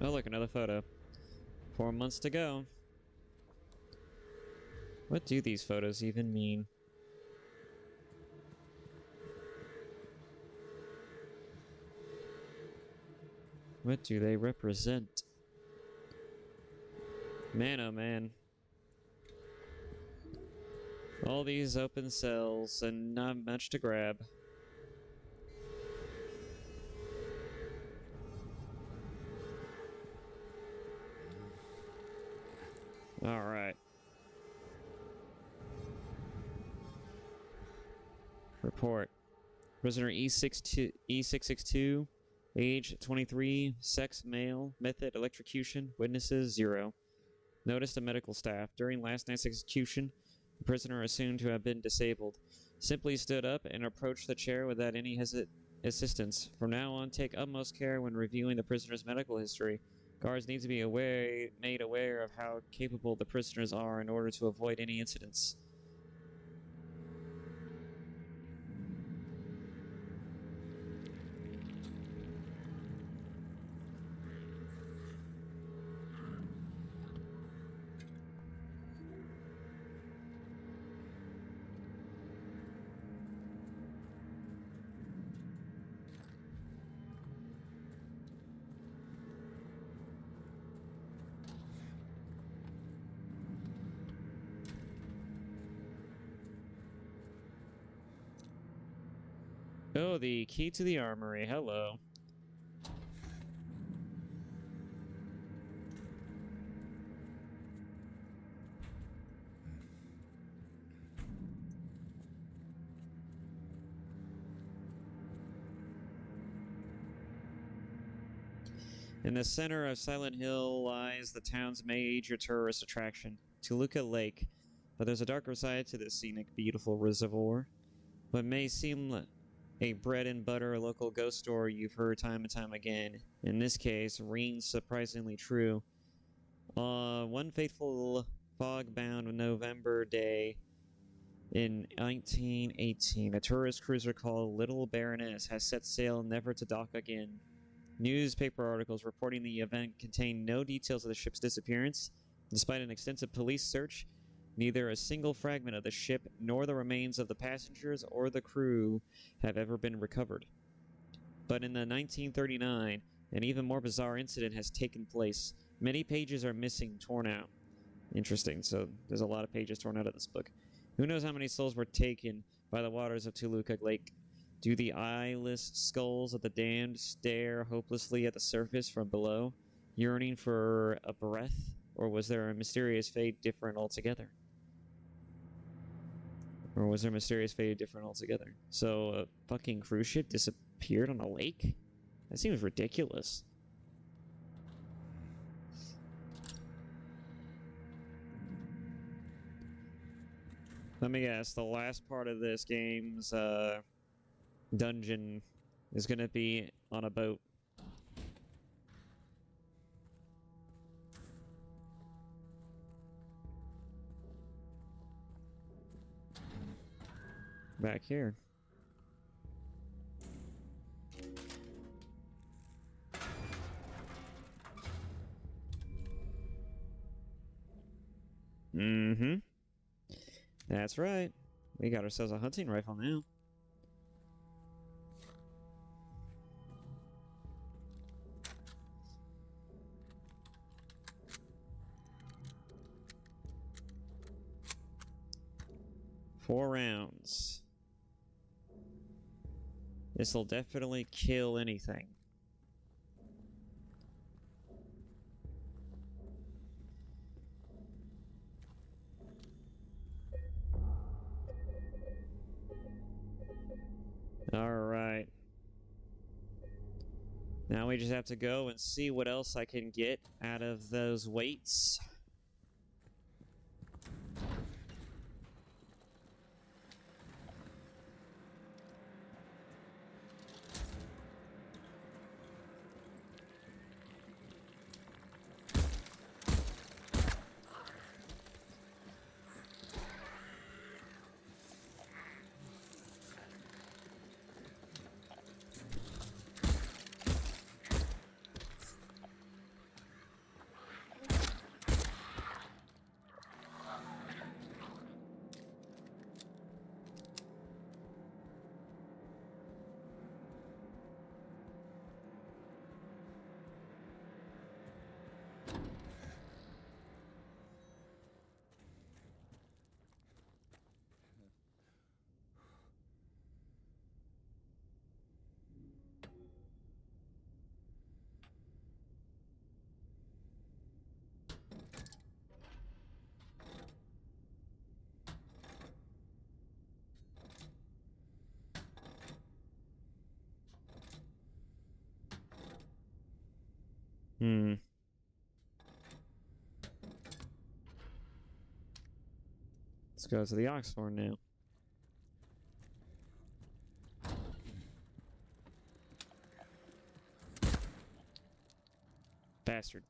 Oh, look, another photo. 4 months to go. What do these photos even mean? What do they represent? Man, oh man. All these open cells and not much to grab. Alright. Report. Prisoner E662, age 23, sex male, method electrocution, witnesses 0. Notice to medical staff. During last night's execution, the prisoner assumed to have been disabled. Simply stood up and approached the chair without any assistance. From now on, take utmost care when reviewing the prisoner's medical history. Guards need to be made aware of how capable the prisoners are in order to avoid any incidents. Oh, the key to the armory. Hello. In the center of Silent Hill lies the town's major tourist attraction, Toluca Lake. But there's a darker side to this scenic, beautiful reservoir. What may seem a bread and butter local ghost story you've heard time and time again, in this case, rings surprisingly true. One fateful fog-bound November day in 1918, a tourist cruiser called Little Baroness has set sail never to dock again. Newspaper articles reporting the event contain no details of the ship's disappearance. Despite an extensive police search, neither a single fragment of the ship nor the remains of the passengers or the crew have ever been recovered. But in the 1939, an even more bizarre incident has taken place. Many pages are missing, torn out. Interesting, so there's a lot of pages torn out of this book. Who knows how many souls were taken by the waters of Toluca Lake? Do the eyeless skulls of the damned stare hopelessly at the surface from below, yearning for a breath? Or was there a mysterious fate different altogether? So a fucking cruise ship disappeared on a lake? That seems ridiculous. Let me guess, the last part of this game's dungeon is gonna be on a boat. Back here. Mm-hmm. That's right. We got ourselves a hunting rifle now. Four rounds. This'll definitely kill anything. Alright. Now we just have to go and see what else I can get out of those weights. Let's go to the Oxhorn now. Bastard.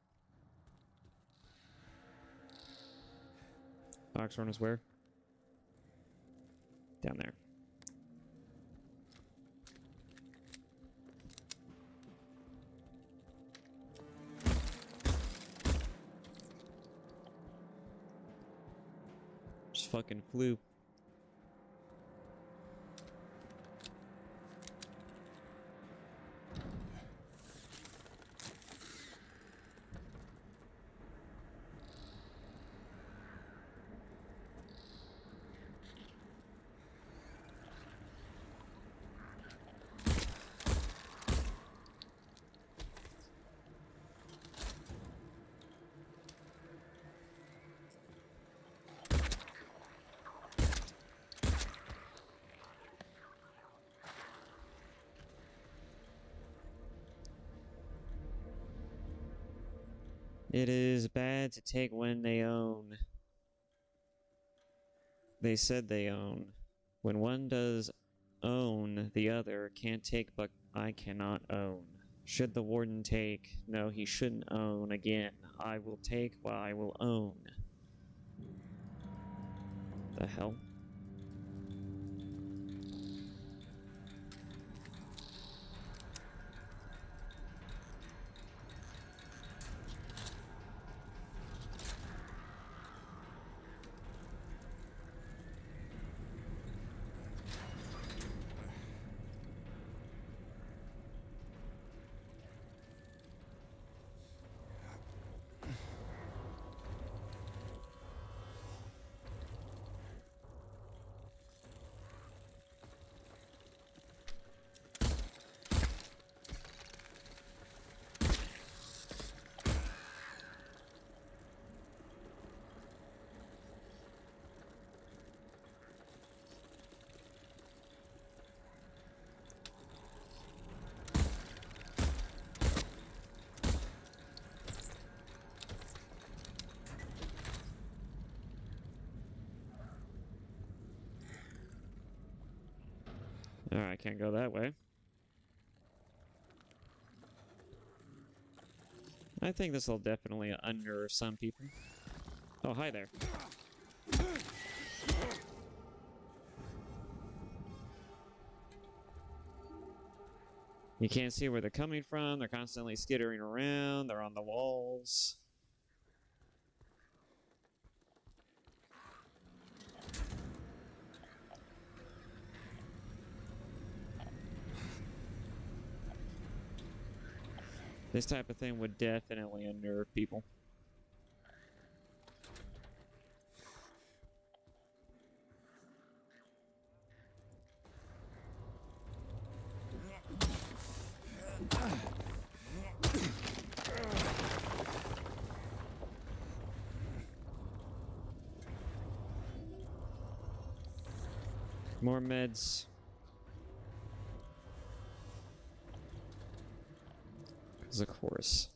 Oxhorn is where? Down there. Just fucking flew. It is bad to take when they own. They said they own. When one does own, the other can't take, but I cannot own. Should the warden take? No, he shouldn't own again. I will take what I will own. The hell? Alright, can't go that way. I think this will definitely unnerve some people. Oh, hi there. You can't see where they're coming from. They're constantly skittering around. They're on the walls. This type of thing would definitely unnerve people. More meds. Because of course.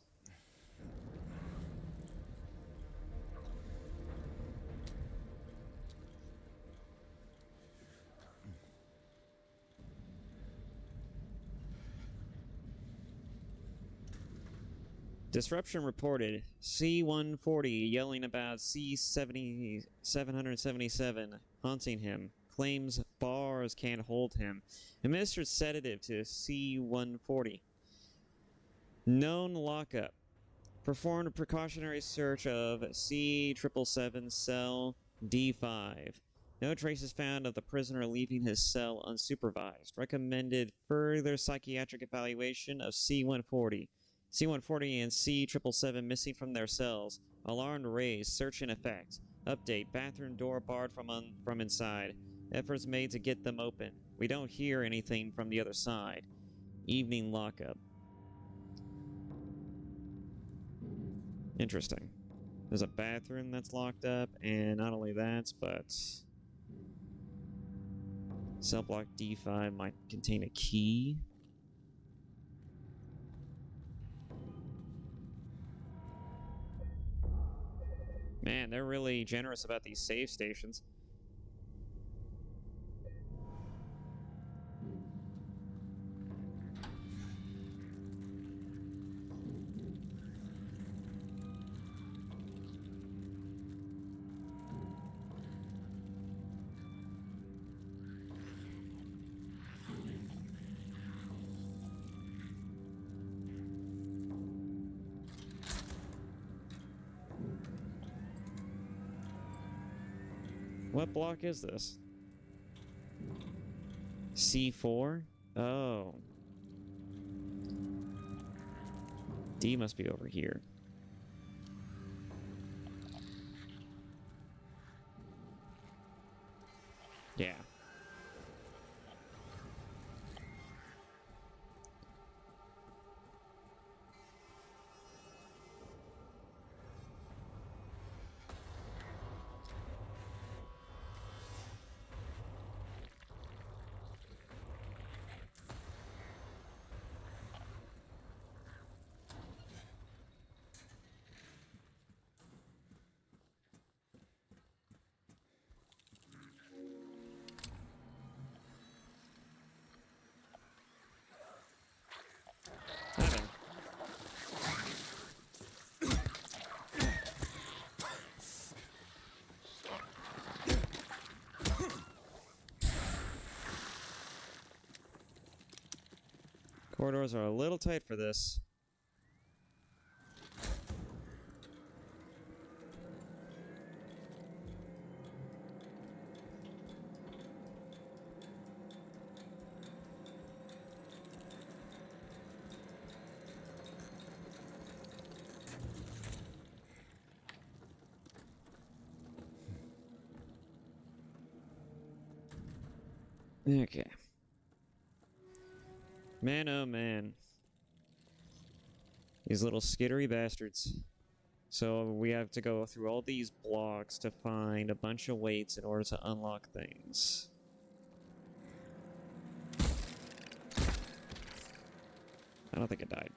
Disruption reported. C-140 yelling about C-777 haunting him. Claims bars can't hold him. Administered sedative to C-140. Known lockup. Performed a precautionary search of C-777 cell D5. No traces found of the prisoner leaving his cell unsupervised. Recommended further psychiatric evaluation of C-140. C-140 and C-777 missing from their cells. Alarm raised. Search in effect. Update. Bathroom door barred from inside. Efforts made to get them open. We don't hear anything from the other side. Evening lockup. Interesting. There's a bathroom that's locked up, and not only that, but cell block D5 might contain a key. Man, they're really generous about these save stations. What block is this? C4? Oh. D must be over here. Yeah. Hi there. Corridors are a little tight for this. Okay. Man, oh man. These little skittery bastards. So we have to go through all these blocks to find a bunch of weights in order to unlock things. I don't think it died.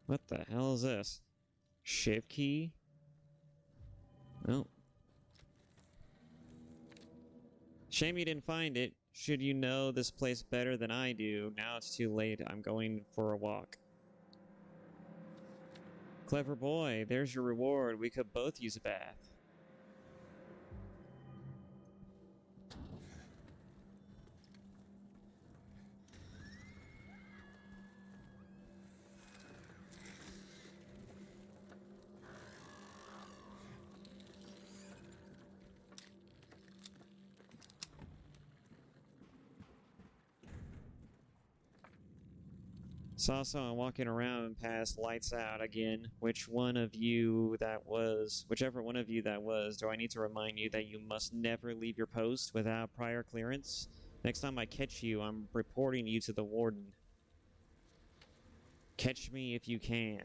What the hell is this? Shiv key? Oh. Shame you didn't find it. Should you know this place better than I do, now it's too late. I'm going for a walk. Clever boy, there's your reward. We could both use a bath. Saw someone walking around past lights out again. Whichever one of you that was, do I need to remind you that you must never leave your post without prior clearance? Next time I catch you, I'm reporting you to the warden. Catch me if you can.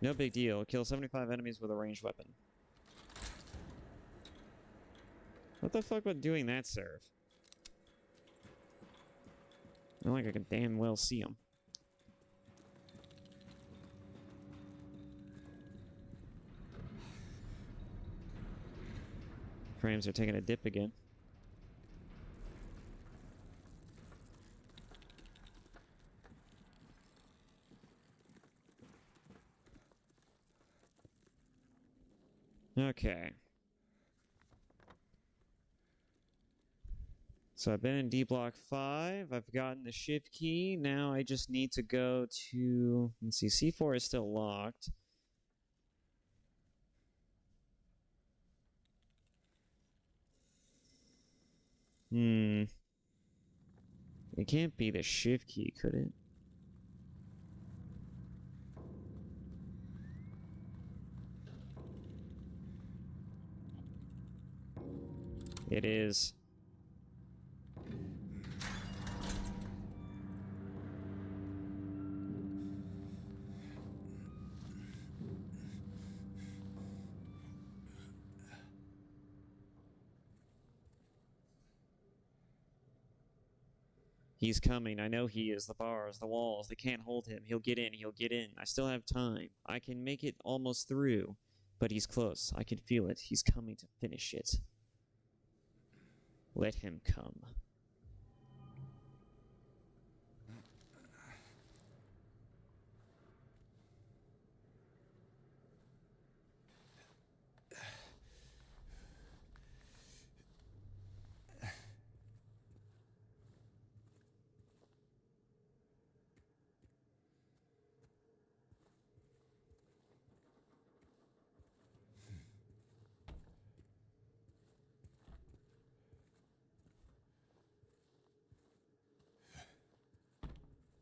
No big deal. Kill 75 enemies with a ranged weapon. What the fuck would doing that serve? Not like I can damn well see them. Frames are taking a dip again. Okay. So I've been in D block 5. I've gotten the shift key. Now I just need to go to... Let's see. C4 is still locked. It can't be the shift key, could it? It is. He's coming. I know he is. The bars, the walls, they can't hold him. He'll get in. He'll get in. I still have time. I can make it almost through. But he's close. I can feel it. He's coming to finish it. Let him come.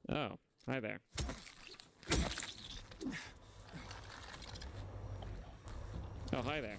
Oh, hi there. Oh, hi there.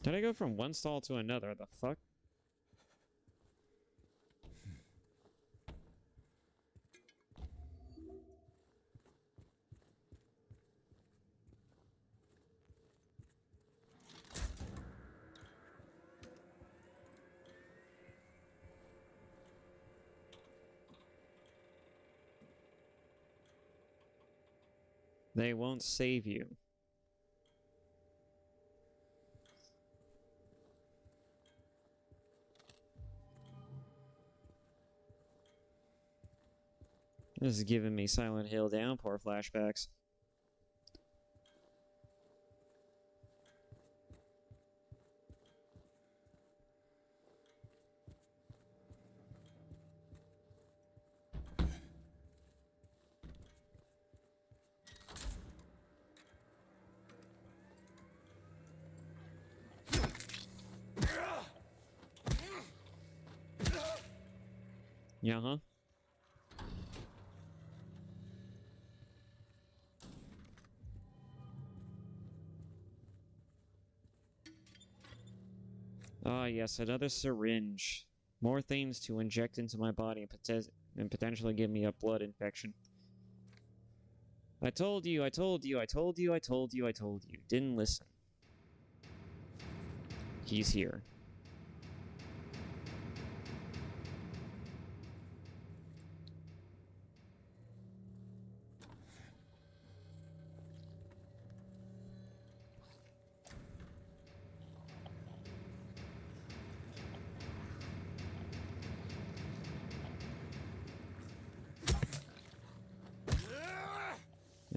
Did I go from one stall to another? The fuck? They won't save you. This is giving me Silent Hill Downpour flashbacks. Yeah, huh? Ah, yes, another syringe. More things to inject into my body and potentially give me a blood infection. I told you, I told you, I told you, I told you, I told you. Didn't listen. He's here.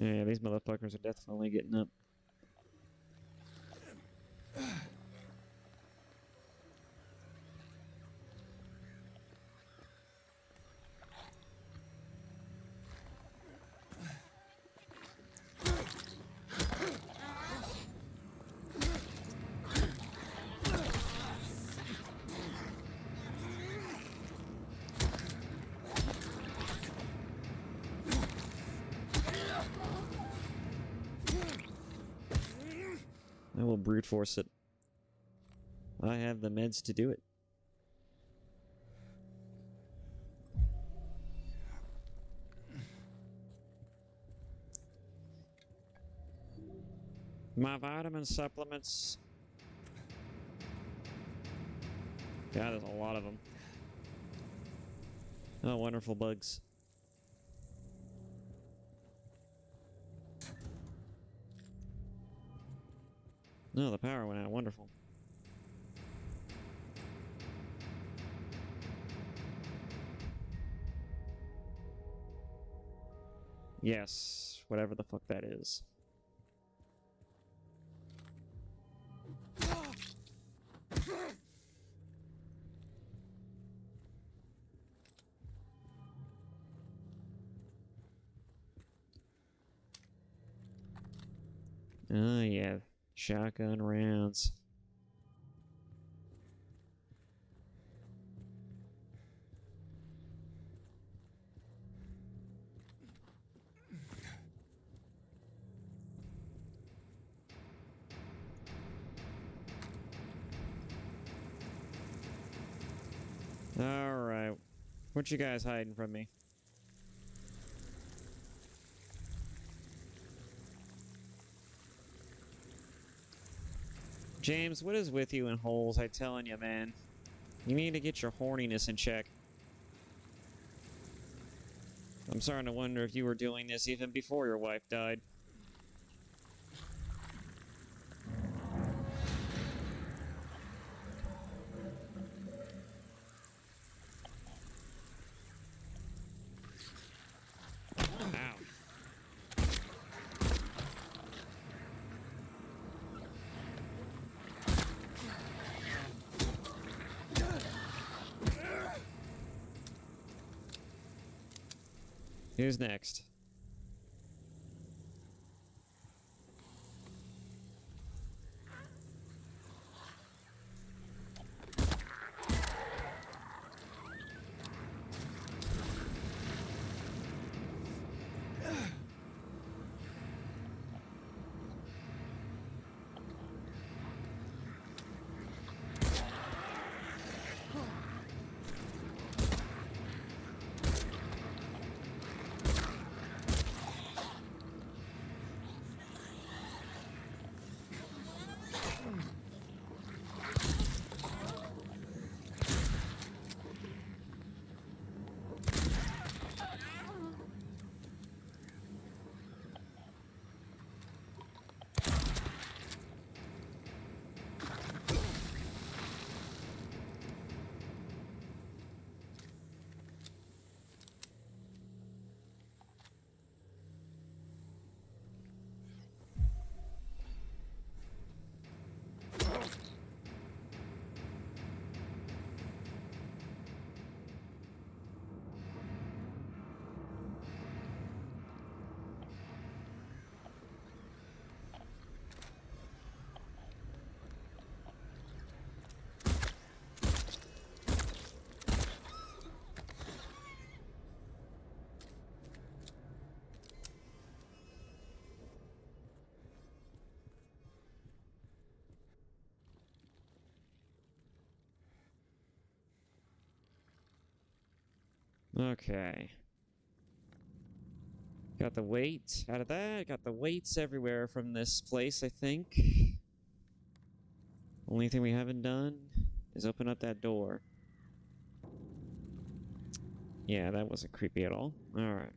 Yeah, these motherfuckers are definitely getting up. I will brute force it. I have the meds to do it. My vitamin supplements. God, there's a lot of them. Oh, wonderful bugs. No, the power went out. Wonderful. Yes, whatever the fuck that is. Oh, yeah. Shotgun rounds. Alright. What you guys hiding from me? James, what is with you in holes? I telling you, man. You need to get your horniness in check. I'm starting to wonder if you were doing this even before your wife died. Ow. Who's next? Okay. Got the weight out of that. Got the weights everywhere from this place, I think. Only thing we haven't done is open up that door. Yeah, that wasn't creepy at all. Alright.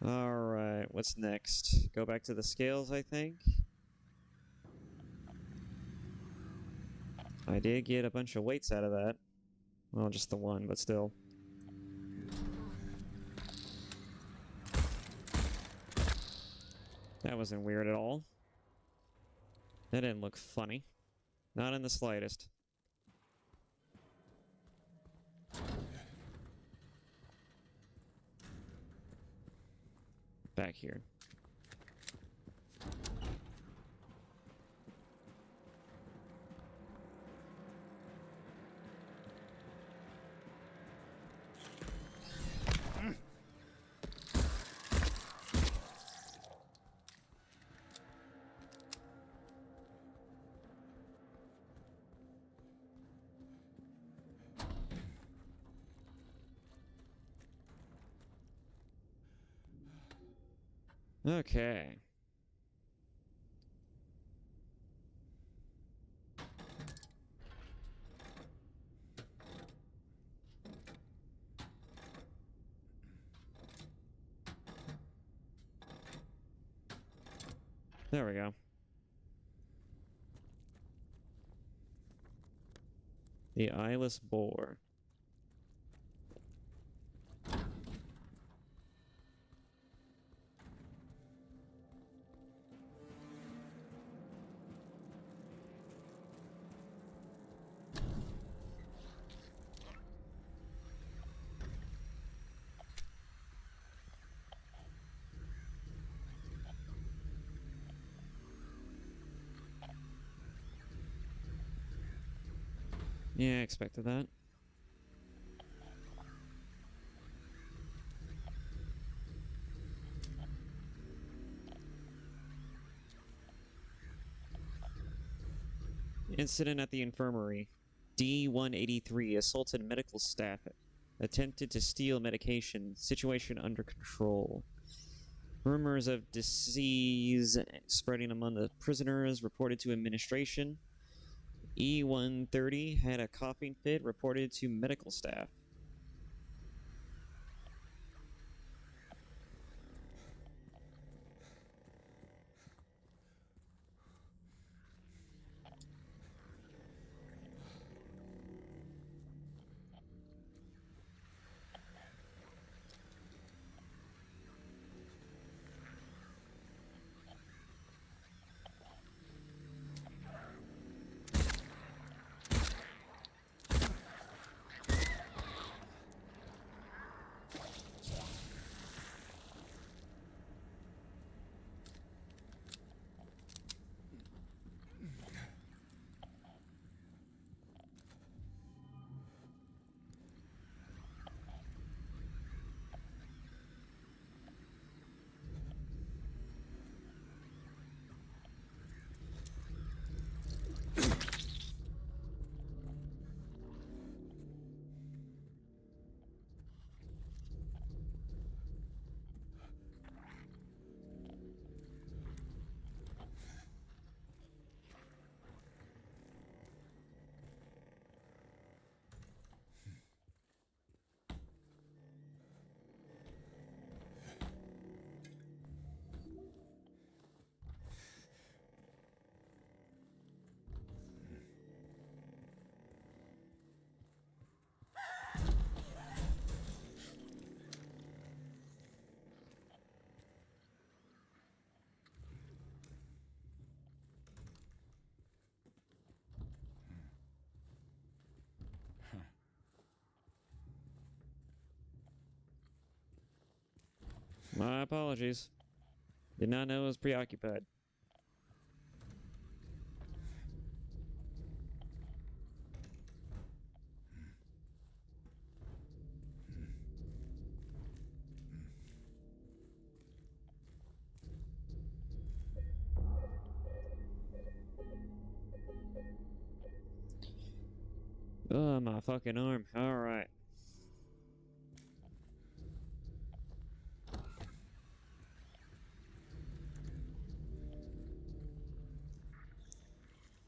Alright, what's next? Go back to the scales, I think. I did get a bunch of weights out of that. Well, just the one, but still. That wasn't weird at all. That didn't look funny. Not in the slightest. Back here. Okay. There we go. The eyeless boar. Yeah, I expected that. Incident at the infirmary. D-183 assaulted medical staff. Attempted to steal medication. Situation under control. Rumors of disease spreading among the prisoners reported to administration. E-130 had a coughing fit reported to medical staff. My apologies. Did not know I was preoccupied. Oh, my fucking arm. Alright.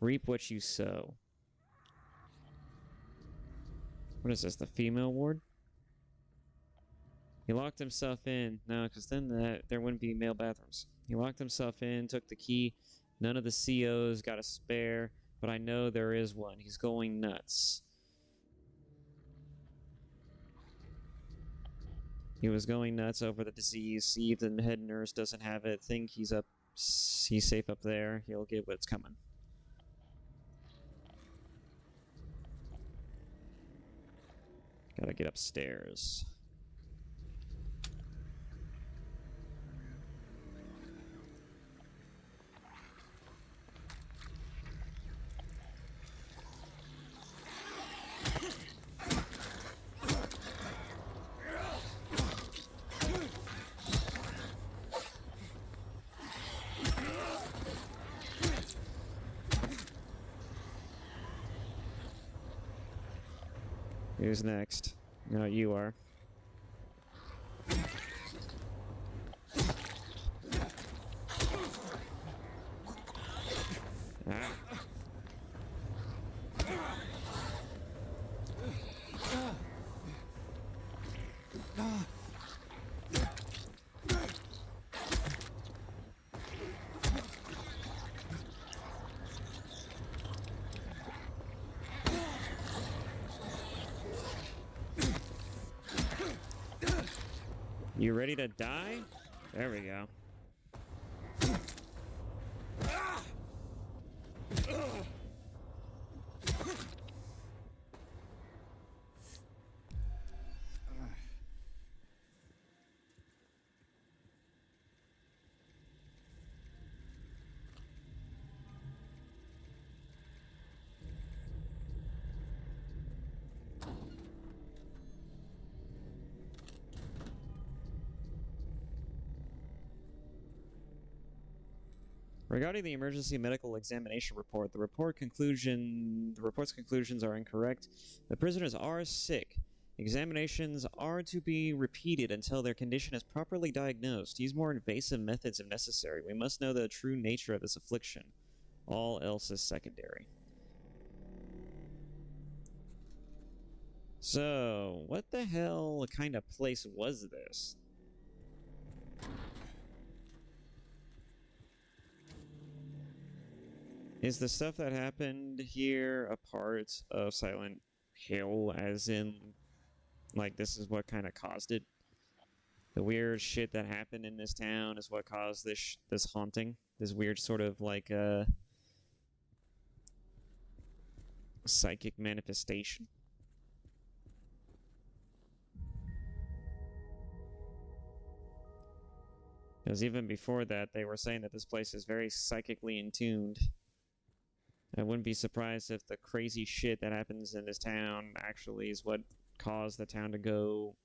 Reap what you sow. What is this, the female ward? He locked himself in. No, because then there wouldn't be male bathrooms. He locked himself in, took the key. None of the COs got a spare, but I know there is one. He's going nuts. He was going nuts over the disease. See if the head nurse doesn't have it. Think he's safe up there. He'll get what's coming. Gotta get upstairs. Who's next? No, you are. Ah. You ready to die? There we go. Regarding the emergency medical examination report, the report's conclusions are incorrect. The prisoners are sick. Examinations are to be repeated until their condition is properly diagnosed. Use more invasive methods if necessary. We must know the true nature of this affliction. All else is secondary. So, what the hell kind of place was this? Is the stuff that happened here a part of Silent Hill, as in, like, this is what kind of caused it? The weird shit that happened in this town is what caused this haunting? This weird sort of, like, psychic manifestation? Because even before that, they were saying that this place is very psychically in tuned. I wouldn't be surprised if the crazy shit that happens in this town actually is what caused the town to go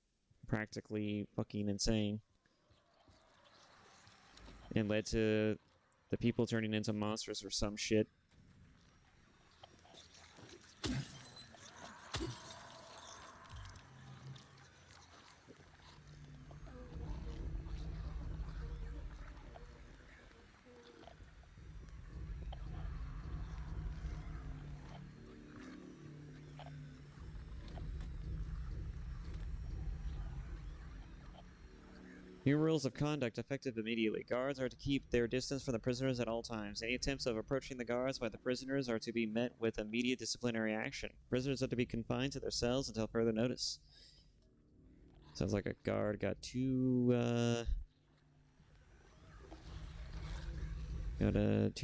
practically fucking insane. And led to the people turning into monsters or some shit. New rules of conduct effective immediately. Guards are to keep their distance from the prisoners at all times. Any attempts of approaching the guards by the prisoners are to be met with immediate disciplinary action. Prisoners are to be confined to their cells until further notice. Sounds like a guard got too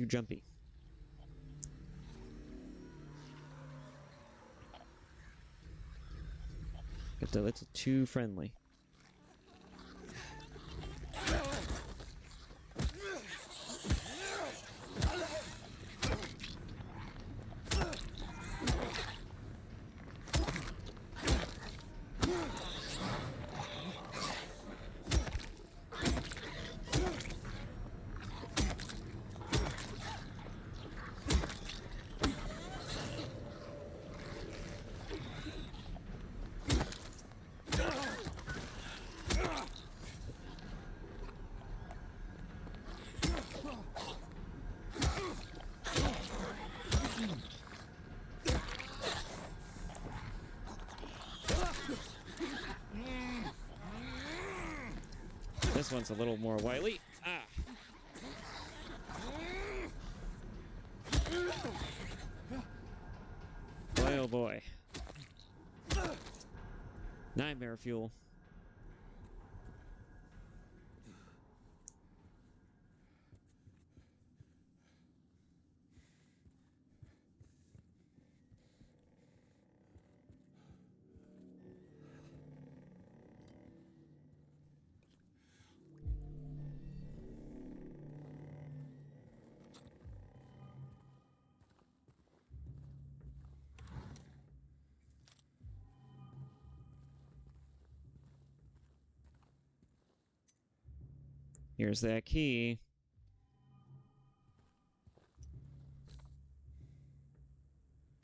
jumpy. Got a little too friendly. one's a little more wily. Ah. Boy, oh boy. Nightmare fuel. Here's that key.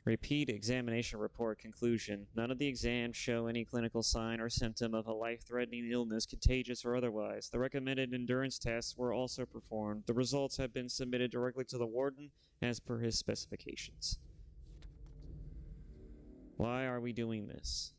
Repeat examination report conclusion. None of the exams show any clinical sign or symptom of a life-threatening illness, contagious or otherwise. The recommended endurance tests were also performed. The results have been submitted directly to the warden as per his specifications. Why are we doing this?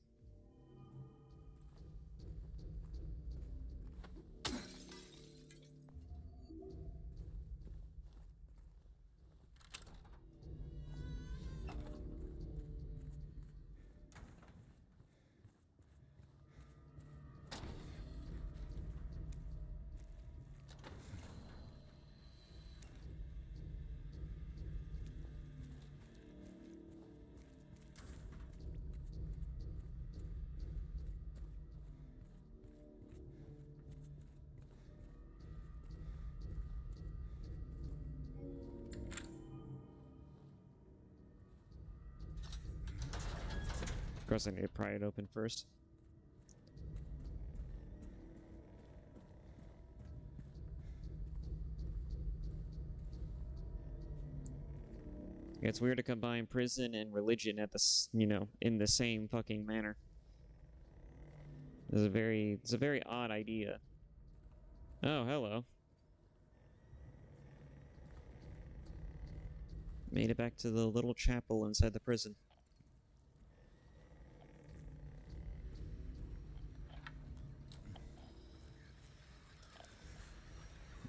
Of course, I need to pry it open first. It's weird to combine prison and religion at in the same fucking manner. It's a very odd idea. Oh, hello. Made it back to the little chapel inside the prison.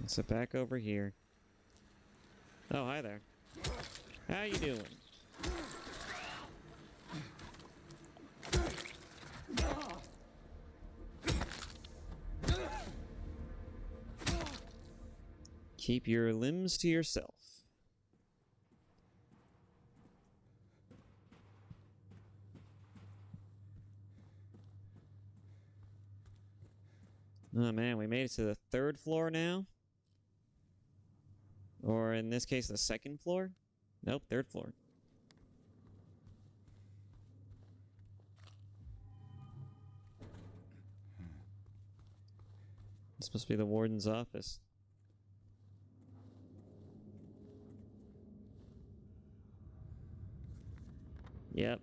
Let's sit back over here. Oh, hi there. How you doing? Keep your limbs to yourself. Oh man, we made it to the 3rd floor now? Or in this case, the 2nd floor? Nope, 3rd floor. It's supposed to be the warden's office. Yep.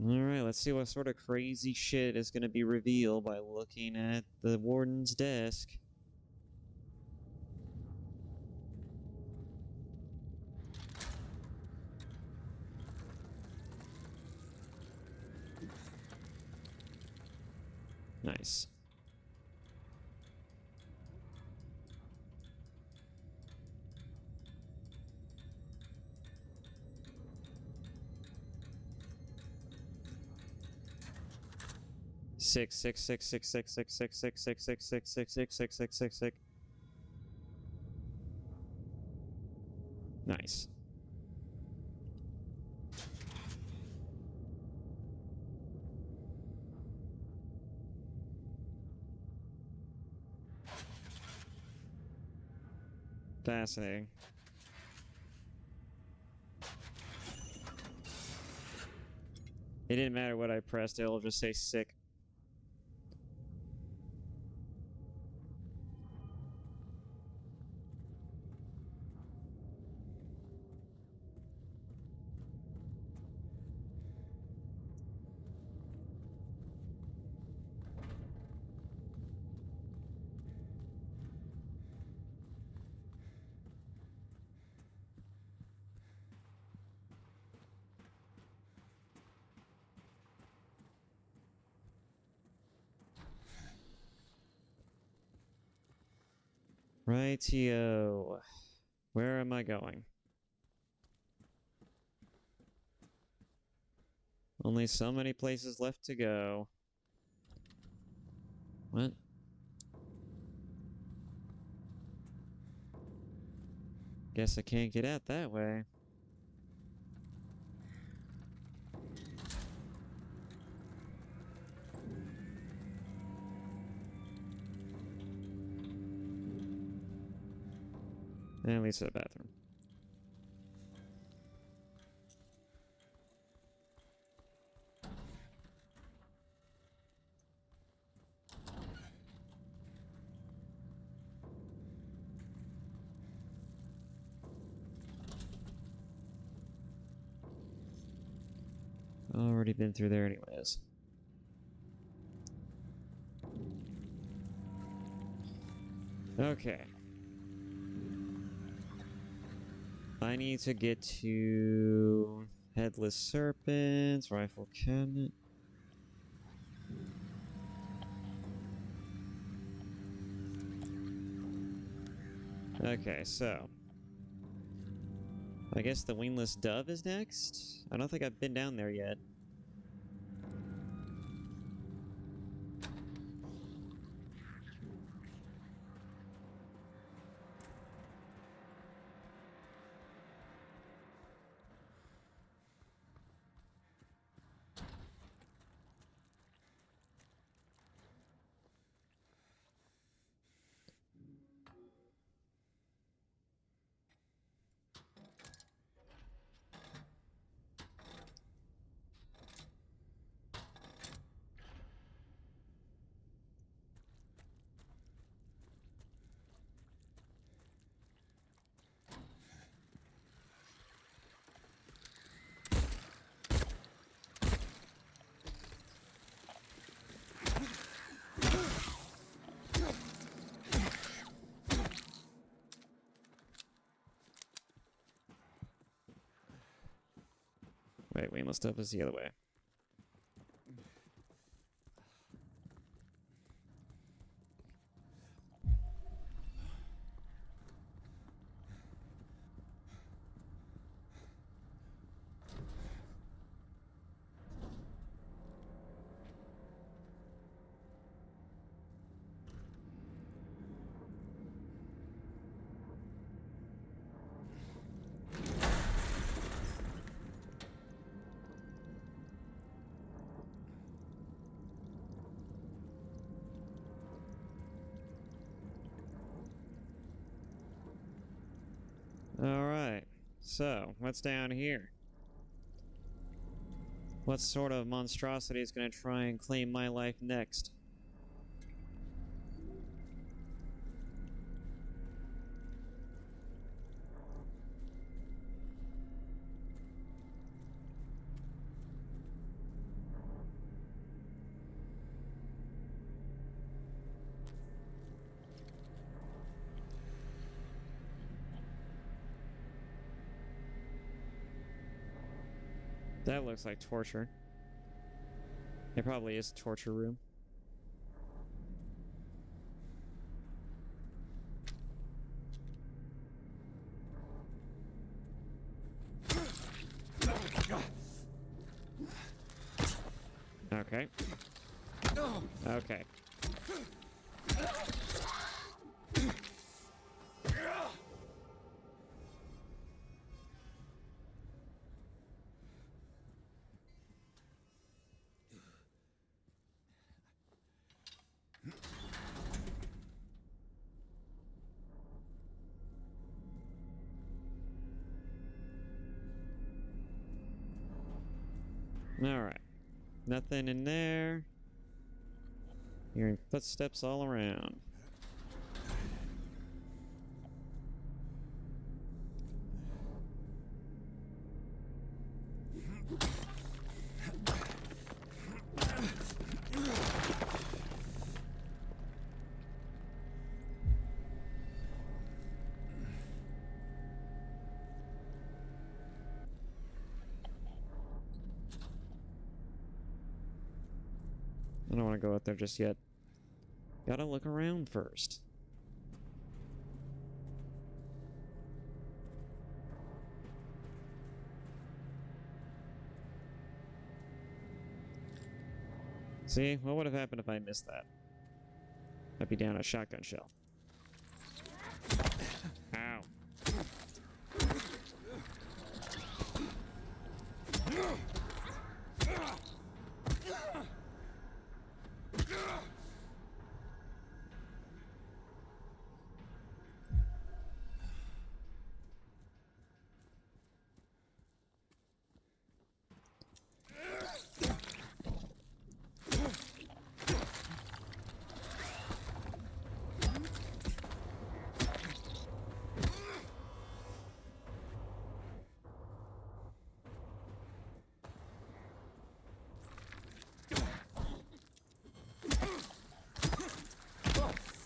Alright, let's see what sort of crazy shit is going to be revealed by looking at the warden's desk. Nice. Six. Nice. Fascinating. It didn't matter what I pressed, it'll just say sick. Rightio. Where am I going? Only so many places left to go. What? Guess I can't get out that way. At least to the bathroom. Already been through there anyways. Okay. I need to get to Headless Serpents, Rifle Cabinet. Okay, so I guess the Wingless Dove is next? I don't think I've been down there yet. Wait, Wingless Dove is the other way. Alright, so what's down here? What sort of monstrosity is going to try and claim my life next? That looks like torture. It probably is a torture room. Okay. Okay. Alright. Nothing in there. Hearing footsteps all around. I don't want to go out there just yet. Gotta look around first. See, what would have happened if I missed that? I'd be down a shotgun shell. Ow.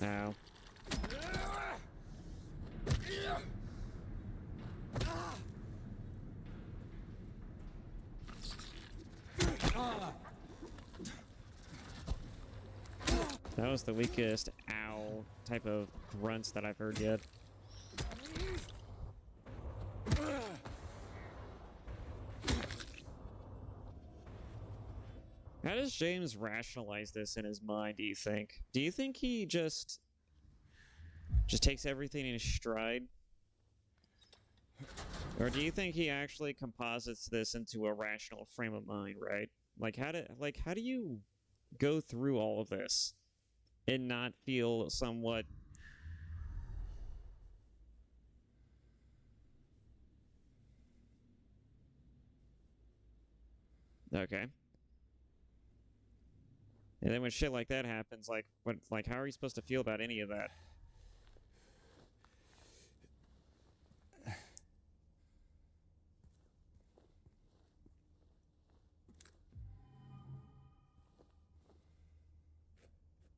Ow. That was the weakest ow type of grunts that I've heard yet. How does James rationalize this in his mind, do you think? Do you think he just takes everything in stride? Or do you think he actually composites this into a rational frame of mind, right? Like how do you go through all of this and not feel somewhat okay? And then when shit like that happens, how are you supposed to feel about any of that?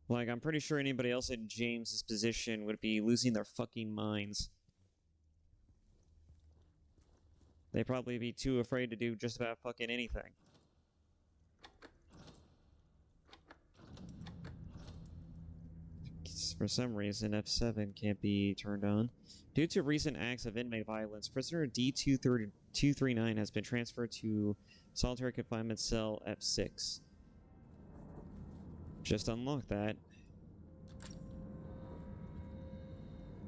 Like, I'm pretty sure anybody else in James's position would be losing their fucking minds. They'd probably be too afraid to do just about fucking anything. For some reason, F7 can't be turned on. Due to recent acts of inmate violence, prisoner D239 has been transferred to solitary confinement cell F6. Just unlock that.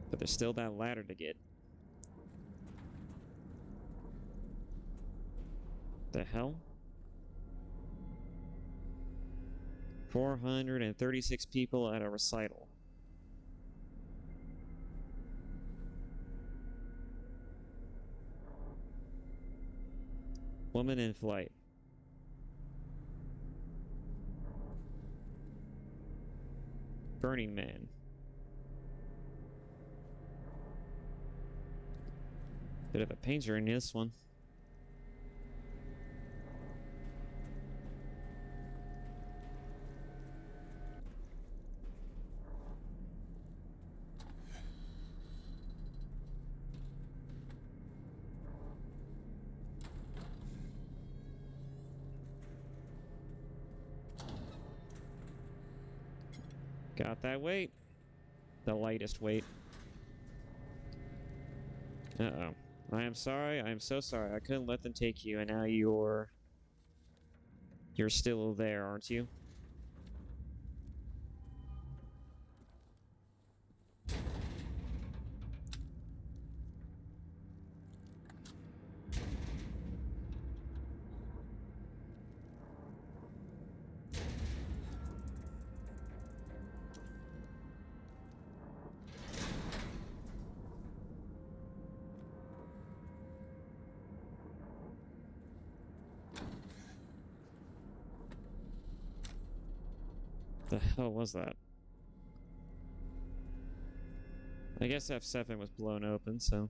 But there's still that ladder to get. The hell? 436 people at a recital. Woman in flight. Burning Man. Bit of a painter in this one. Got that weight. The lightest weight. Uh-oh. I am sorry. I am so sorry. I couldn't let them take you, and now you're still there, aren't you? The hell was that? I guess F7 was blown open, so...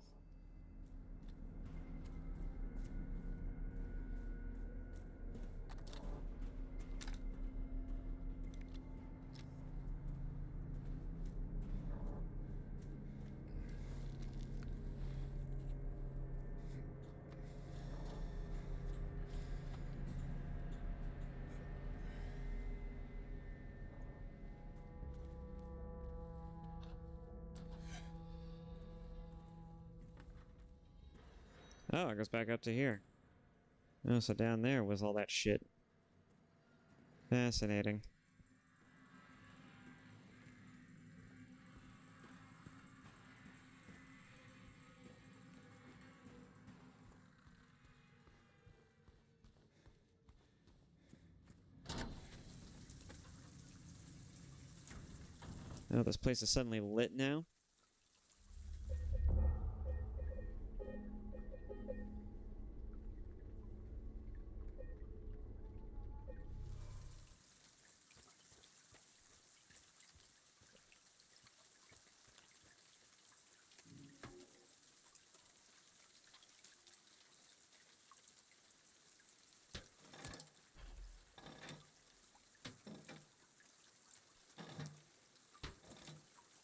Oh, it goes back up to here. Oh, so down there was all that shit. Fascinating. Oh, this place is suddenly lit now?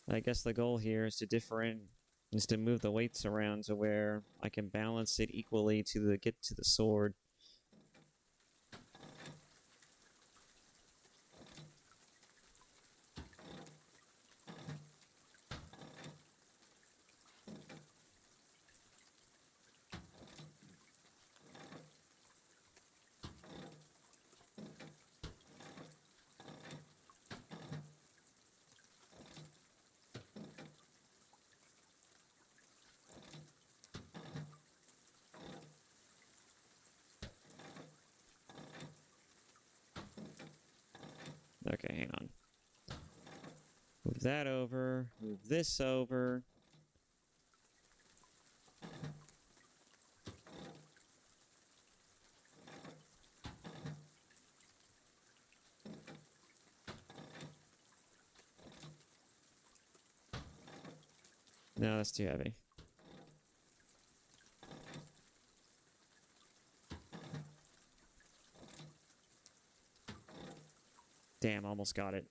I guess the goal here is to move the weights around to where I can balance it equally to get to the sword. Okay, hang on. Move that over. Move this over. No, that's too heavy. Damn, almost got it.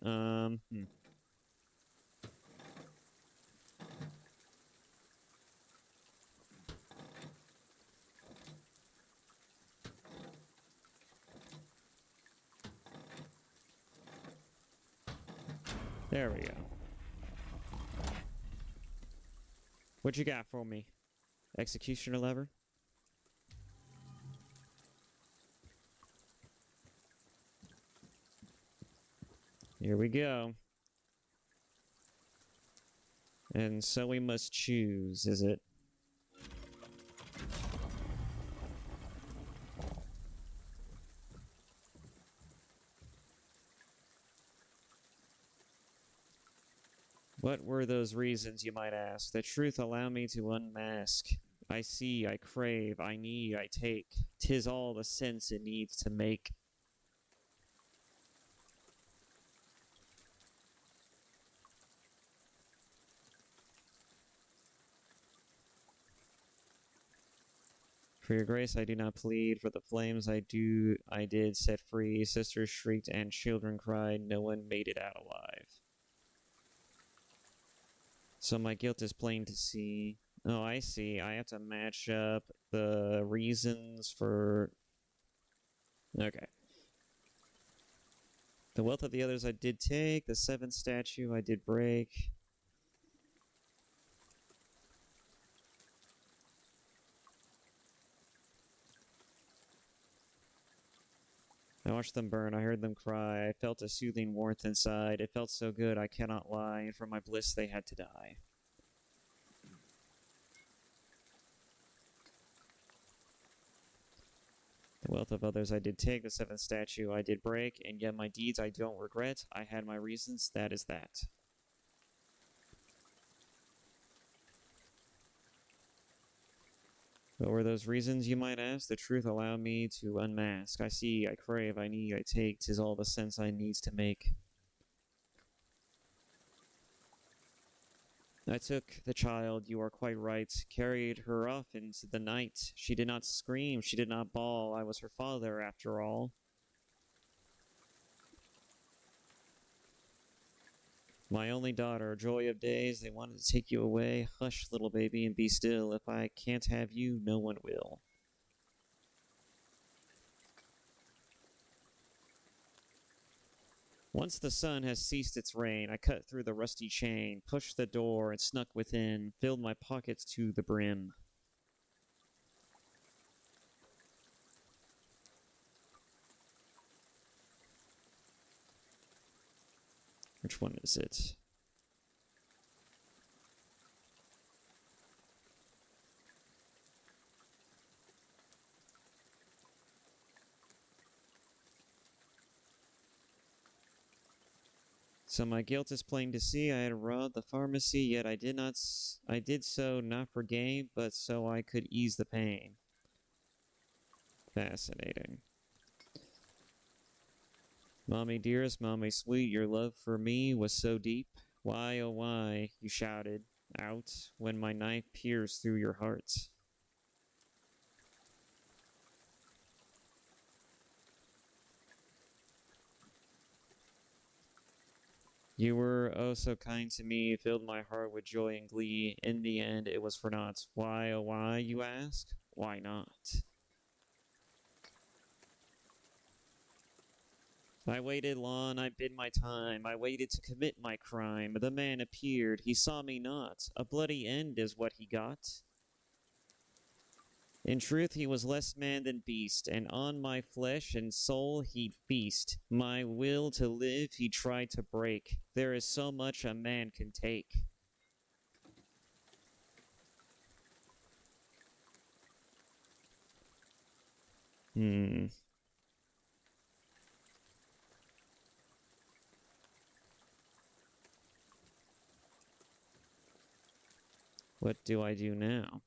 There we go. What you got for me? Executioner lever? Here we go. And so we must choose, is it? What were those reasons, you might ask? The truth allow me to unmask. I see, I crave, I need, I take. 'Tis all the sense it needs to make. For your grace I do not plead, for the flames I did set free. Sisters shrieked and children cried, no one made it out alive. So my guilt is plain to see. Oh, I see. I have to match up the reasons for... Okay. The wealth of the others I did take, the seventh statue I did break. I watched them burn, I heard them cry, I felt a soothing warmth inside. It felt so good, I cannot lie, and for my bliss they had to die. The wealth of others I did take, the seventh statue I did break, and yet my deeds I don't regret. I had my reasons, that is that. What were those reasons, you might ask? The truth allowed me to unmask. I see, I crave, I need, I take. 'Tis all the sense I needs to make. I took the child, you are quite right, carried her off into the night. She did not scream, she did not bawl. I was her father, after all. My only daughter, joy of days, they wanted to take you away. Hush, little baby, and be still. If I can't have you, no one will. Once the sun has ceased its reign, I cut through the rusty chain, pushed the door, and snuck within, filled my pockets to the brim. Which one is it? So my guilt is plain to see. I had robbed the pharmacy, yet I did so not for gain, but so I could ease the pain. Fascinating. Mommy dearest, mommy sweet, your love for me was so deep. Why, oh why, you shouted out when my knife pierced through your heart. You were oh so kind to me, filled my heart with joy and glee. In the end, it was for naught. Why, oh why, you ask? Why not? I waited long, I bid my time, I waited to commit my crime. The man appeared, he saw me not. A bloody end is what he got. In truth, he was less man than beast, and on my flesh and soul he'd feast. My will to live he tried to break. There is so much a man can take. Hmm. What do I do now?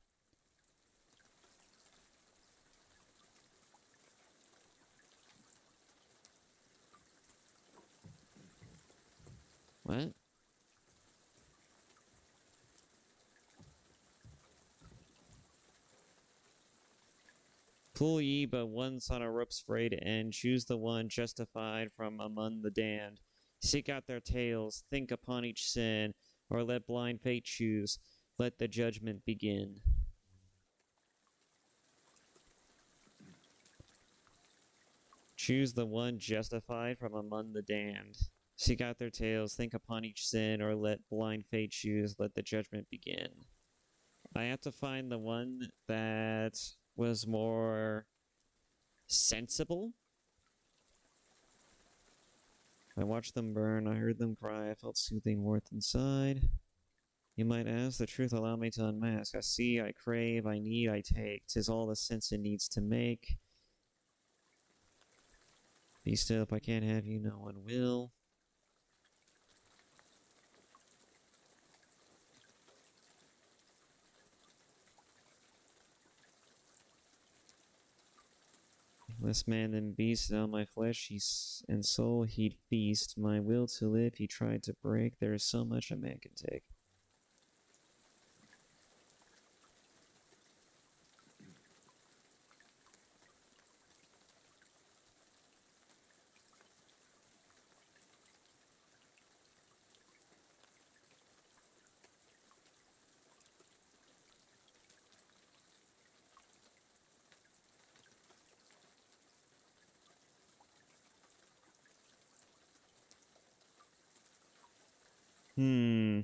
What? Pull ye but once on a rope's frayed end, choose the one justified from among the damned. Seek out their tales, think upon each sin, or let blind fate choose. Let the judgment begin. Choose the one justified from among the damned. Seek out their tales, think upon each sin, or let blind fate choose. Let the judgment begin. I have to find the one that was more sensible. I watched them burn, I heard them cry, I felt soothing warmth inside. You might ask, the truth allow me to unmask. I see, I crave, I need, I take. 'Tis all the sense it needs to make. Be still, if I can't have you, no one will. Less man than beast, on my flesh and soul he'd feast. My will to live he tried to break. There is so much a man can take. Hmm.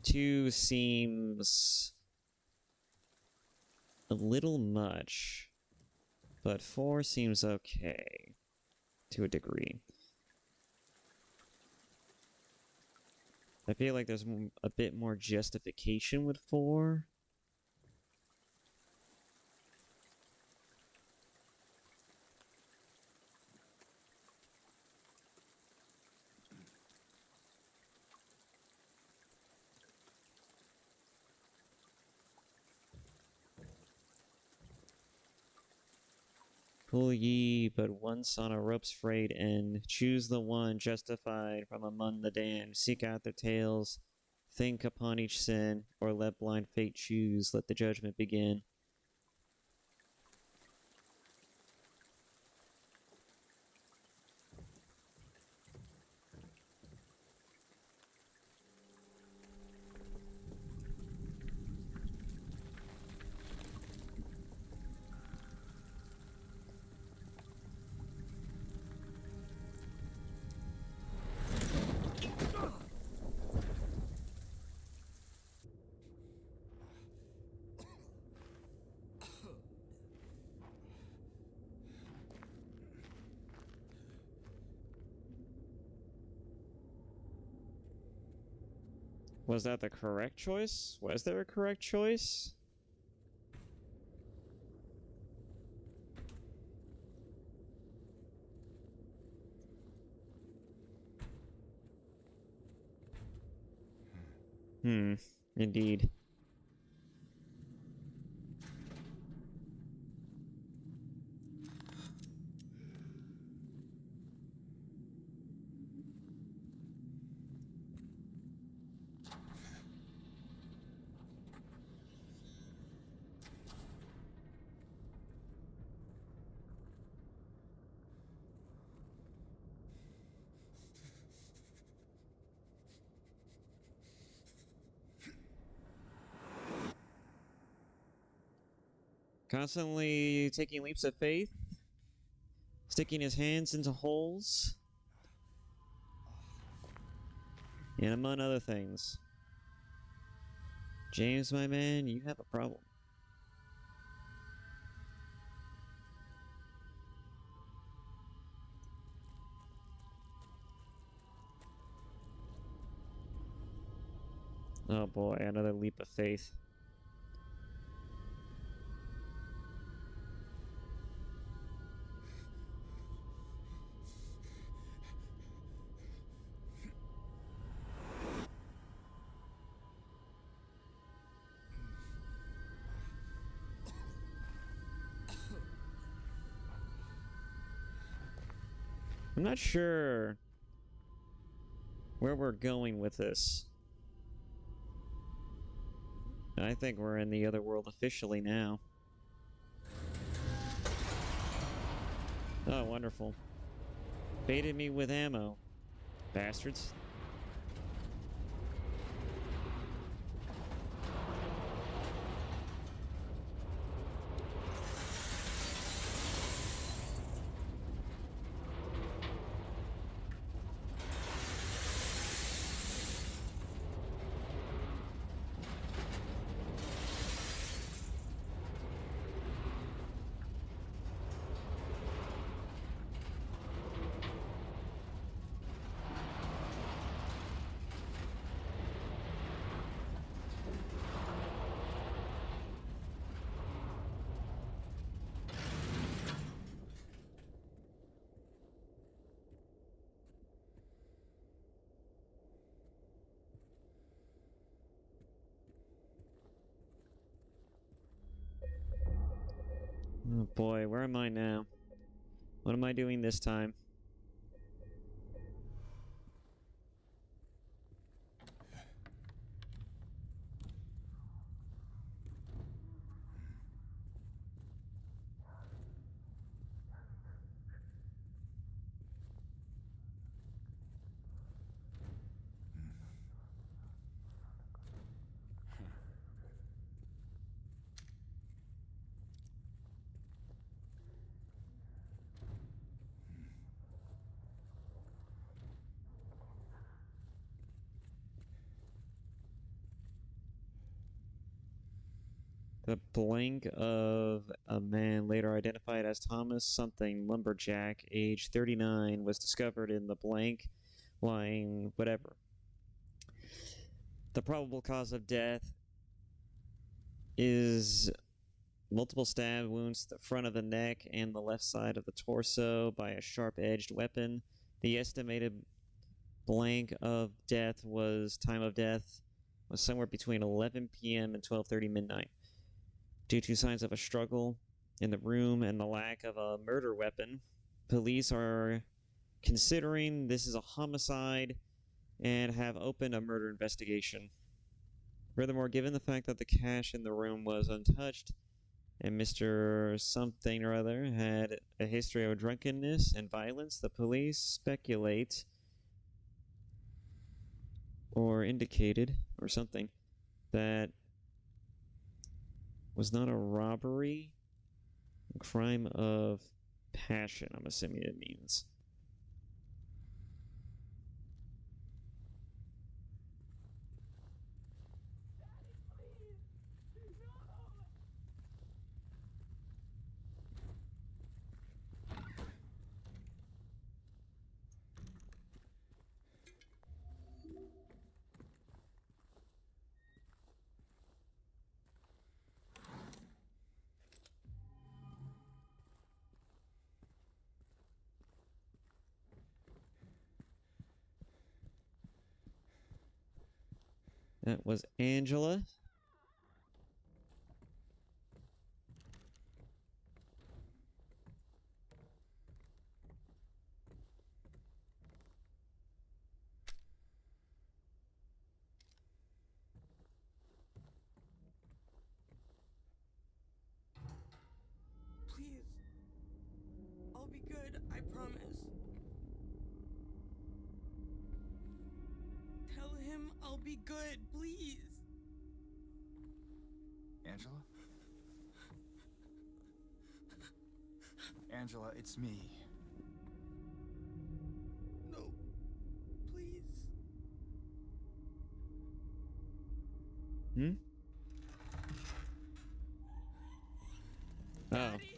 Two seems a little much, but four seems okay to a degree. I feel like there's a bit more justification with 4. Pull ye but once on a rope's frayed end. Choose the one justified from among the damned. Seek out their tales. Think upon each sin, or let blind fate choose. Let the judgment begin. Was that the correct choice? Was there a correct choice? Indeed. Constantly taking leaps of faith, sticking his hands into holes, and among other things. James, my man, you have a problem. Oh boy, another leap of faith. I'm not sure where we're going with this. I think we're in the other world officially now. Oh, wonderful. Baited me with ammo. Bastards. Oh boy, where am I now? What am I doing this time? The blank of a man later identified as Thomas something lumberjack, age 39, was discovered in the blank lying whatever. The probable cause of death is multiple stab wounds to the front of the neck and the left side of the torso by a sharp-edged weapon. The estimated blank of death was time of death was somewhere between 11 p.m. and 12:30 midnight. Due to signs of a struggle in the room and the lack of a murder weapon, police are considering this is a homicide and have opened a murder investigation. Furthermore, given the fact that the cash in the room was untouched and Mr. Something or other had a history of drunkenness and violence, the police speculate or indicated or something that was not a robbery, a crime of passion, I'm assuming it means. That was Angela. Please. I'll be good, I promise. Tell him I'll be good, please. Angela? Angela, it's me. No. Please. Hmm? Oh. Daddy!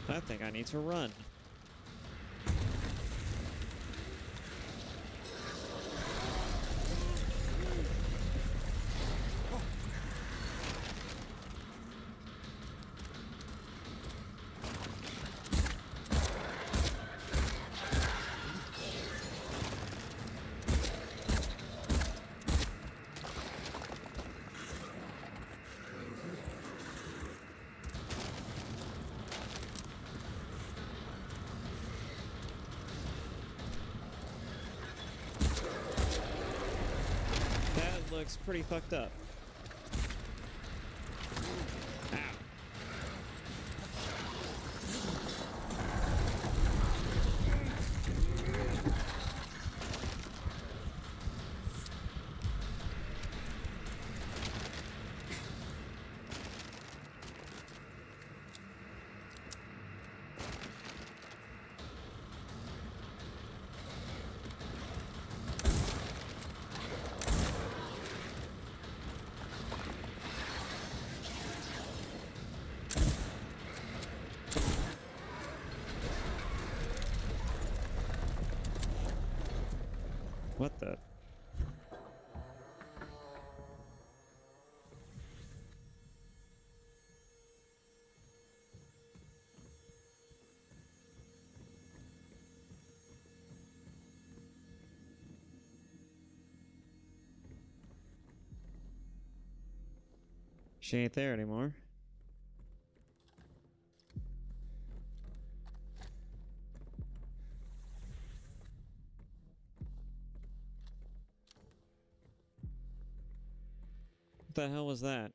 I think I need to run. That looks pretty fucked up. Ow. What the? She ain't there anymore. What the hell was that?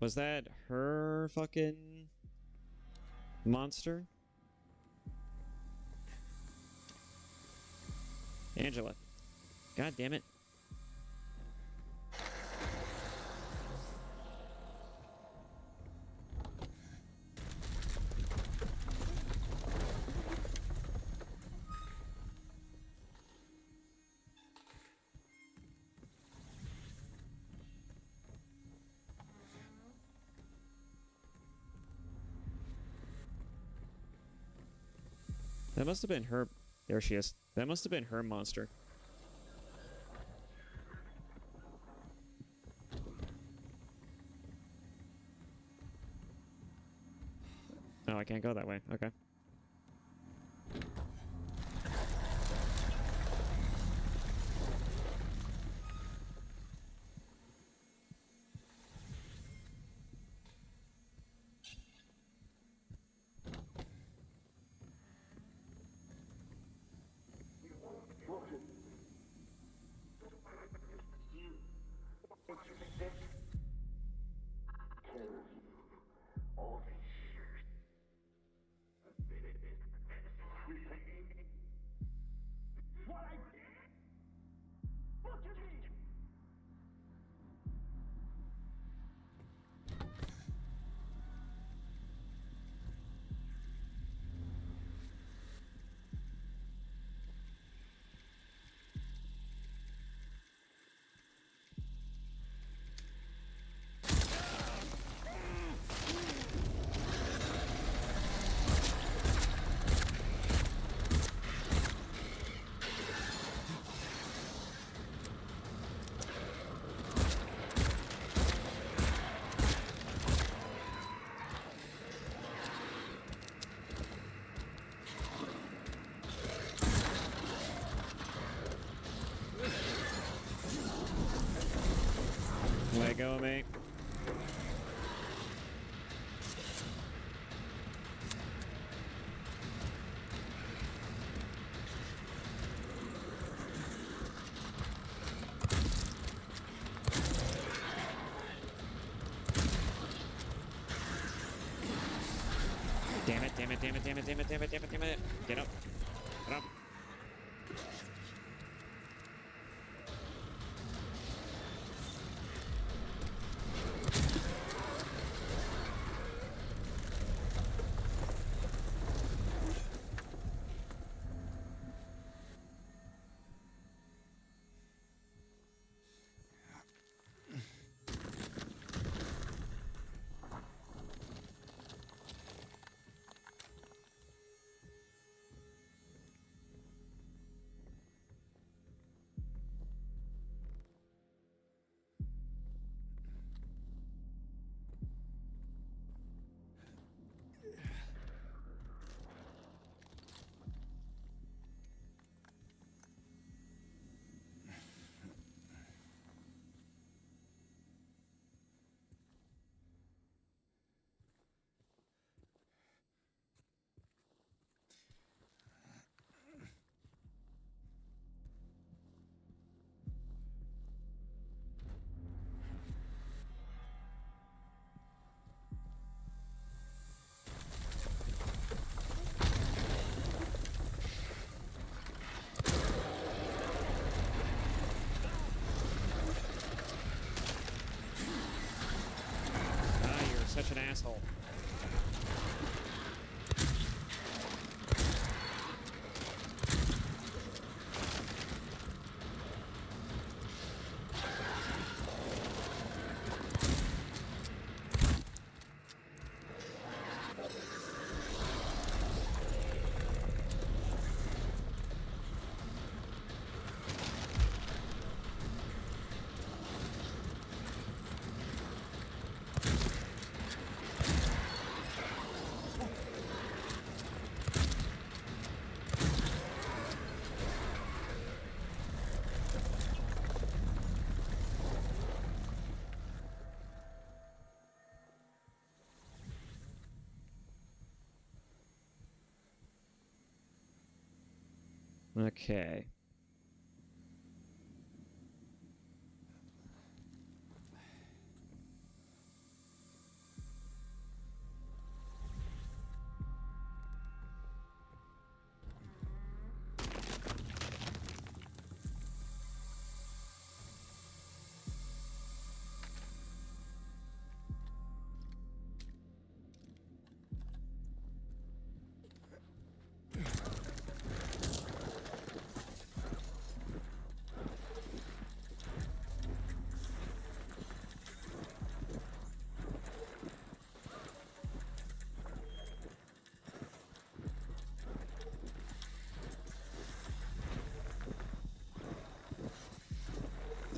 Was that her fucking monster? Angela. God damn it. That must have been her. There she is. That must have been her monster. Oh, I can't go that way. Okay. Let go of me. Damn it, damn it, damn it, damn it, damn it, damn it, damn it, damn it. Get up. Get up. Ah, you're such an asshole. Okay.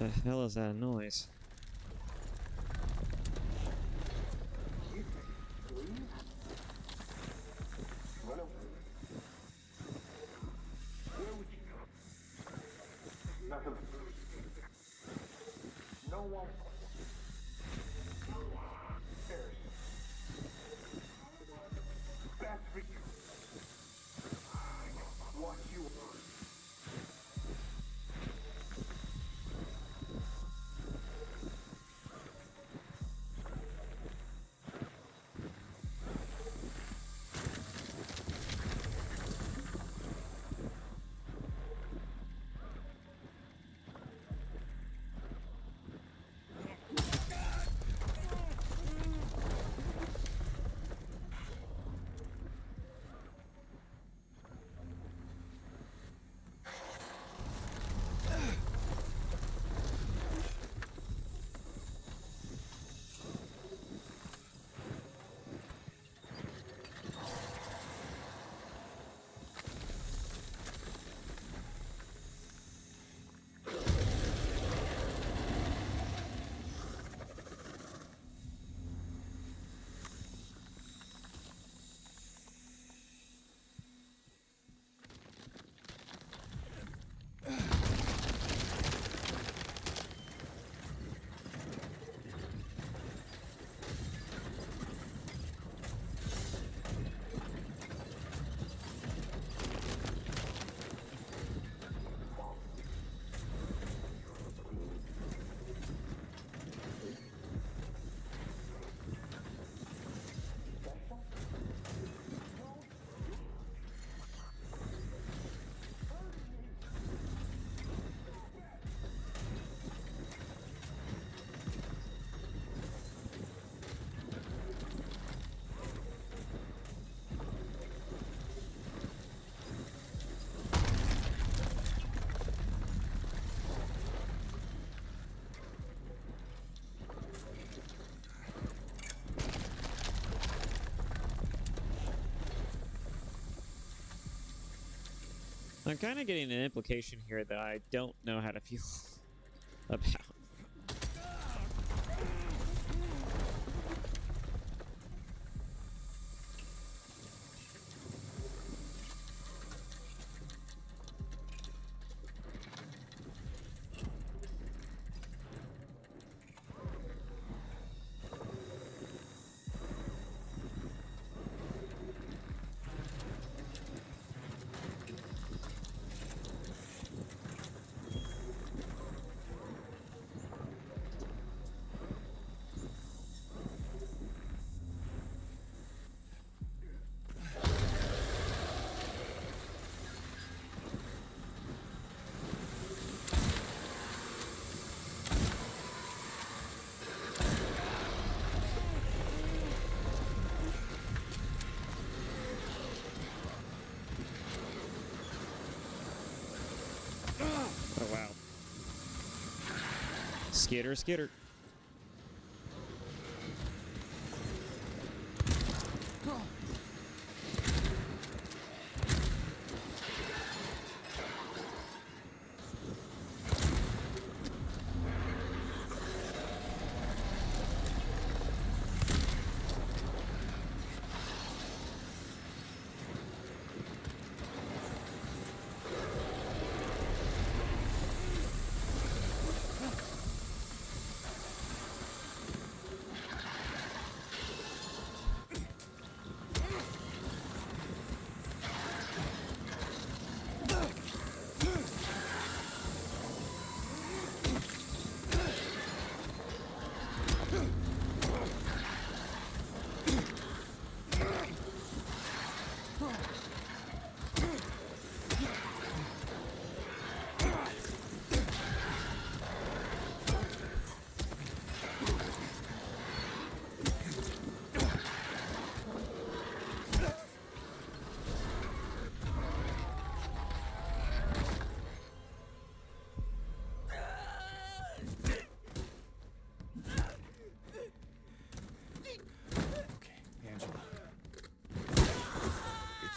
The hell is that noise? No one cares. That's for you. What you are. I'm kind of getting an implication here that I don't know how to feel about. Oh, wow. Skitter, skitter.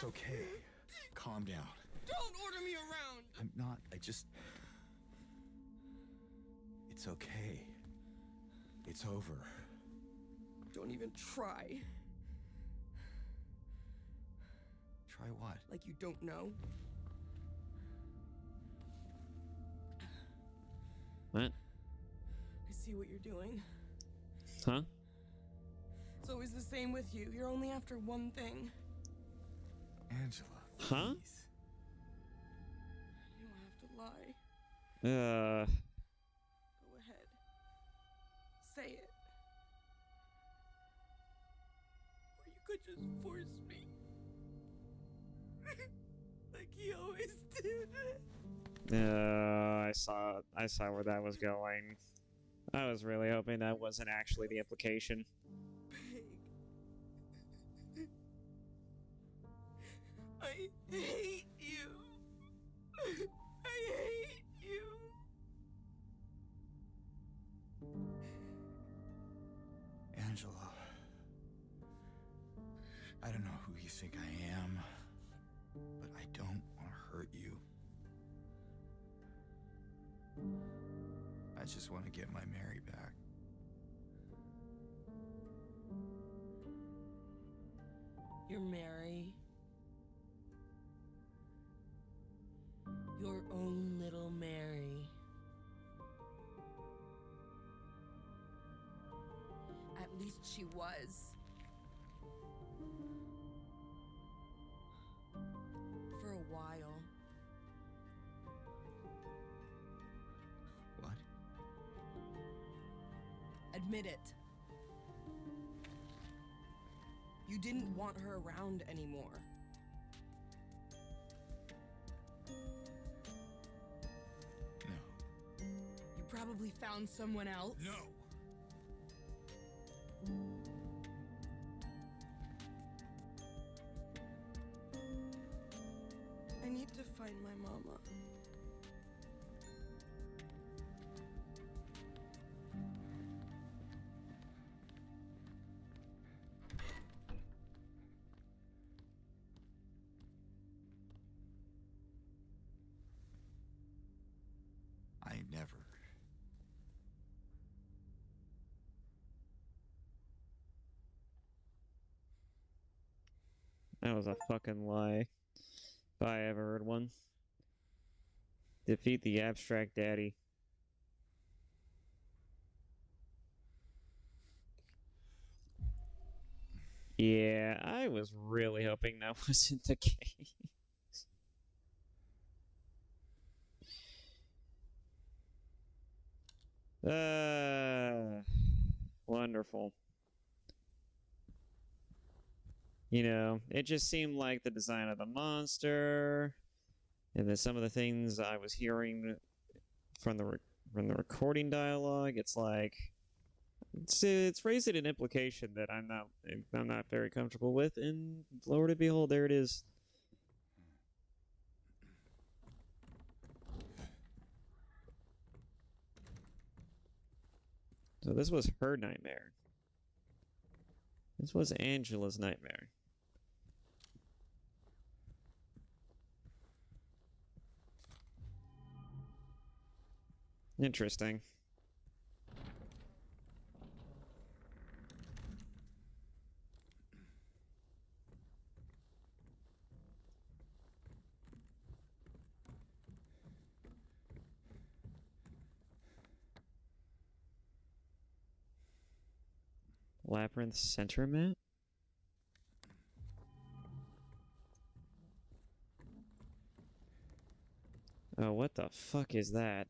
Okay. Calm down. Don't order me around! I'm not. I just. It's okay. It's over. Don't even try. Try what? Like you don't know. What? I see what you're doing. Huh? It's always the same with you. You're only after one thing. Angela, Huh? please. You don't have to lie. Go ahead. Say it. Or you could just force me. Like he always did. I saw where that was going. I was really hoping that wasn't actually the implication. Pig. I hate you. I hate you. Angela. I don't know who you think I am, but I don't want to hurt you. I just want to get my Mary back. You're Mary. Your own little Mary. At least she was. For a while. What? Admit it. You didn't want her around anymore. No. You probably found someone else. No! I need to find my mama. I never. That was a fucking lie. If I ever heard one. Defeat the abstract daddy. Yeah, I was really hoping that wasn't the case. Wonderful. You know, it just seemed like the design of the monster, and then some of the things I was hearing from the recording dialogue. It's like it's raising an implication that I'm not very comfortable with, and lo and behold, there it is. So this was her nightmare. This was Angela's nightmare. Interesting. Labyrinth center map? Oh, what the fuck is that?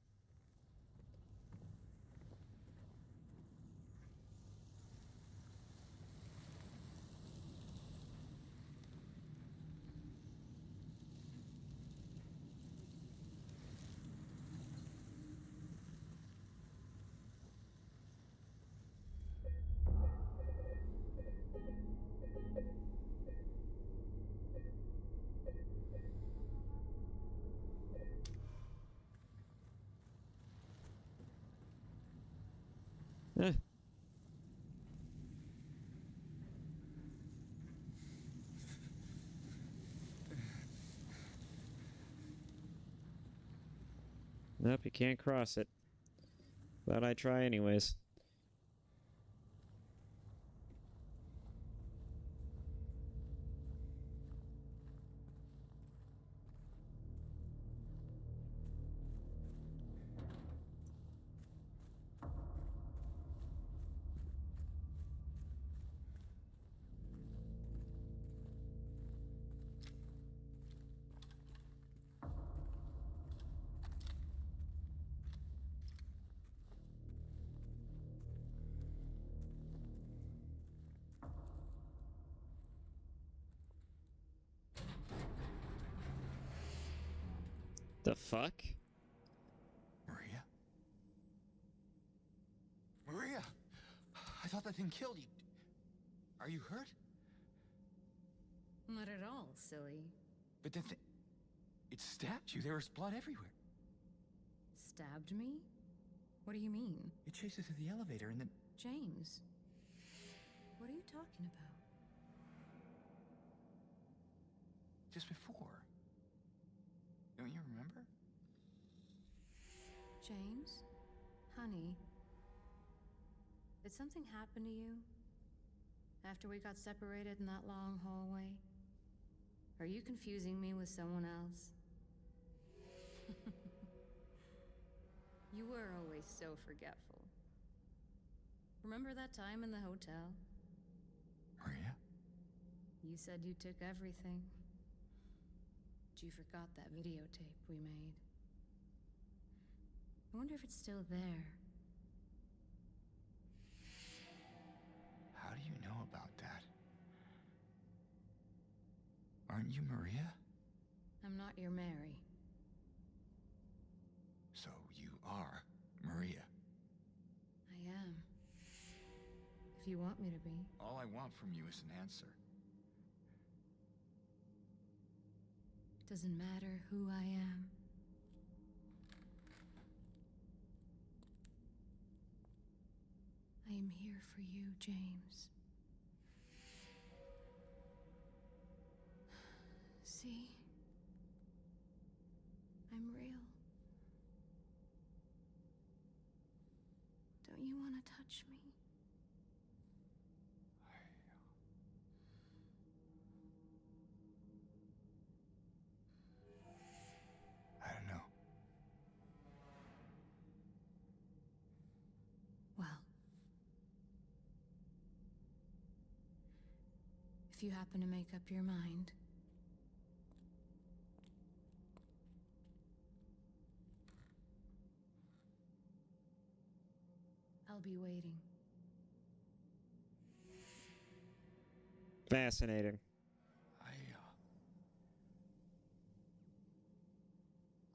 Eh. Nope, you can't cross it. But I try anyways. The fuck? Maria? Maria! I thought that thing killed you. Are you hurt? Not at all, silly. But the thing... It stabbed you. There was blood everywhere. Stabbed me? What do you mean? It chased us through the elevator and then... James, what are you talking about? Just before. Don't you remember? James? Honey? Did something happen to you? After we got separated in that long hallway? Are you confusing me with someone else? You were always so forgetful. Remember that time in the hotel? Maria? You said you took everything. But you forgot that videotape we made. I wonder if it's still there. How do you know about that? Aren't you Maria? I'm not your Mary. So you are Maria. I am. If you want me to be. All I want from you is an answer. Doesn't matter who I am. I am here for you, James. See? I'm real. Don't you want to touch me? I don't know. Well, if you happen to make up your mind, I'll be waiting. Fascinating.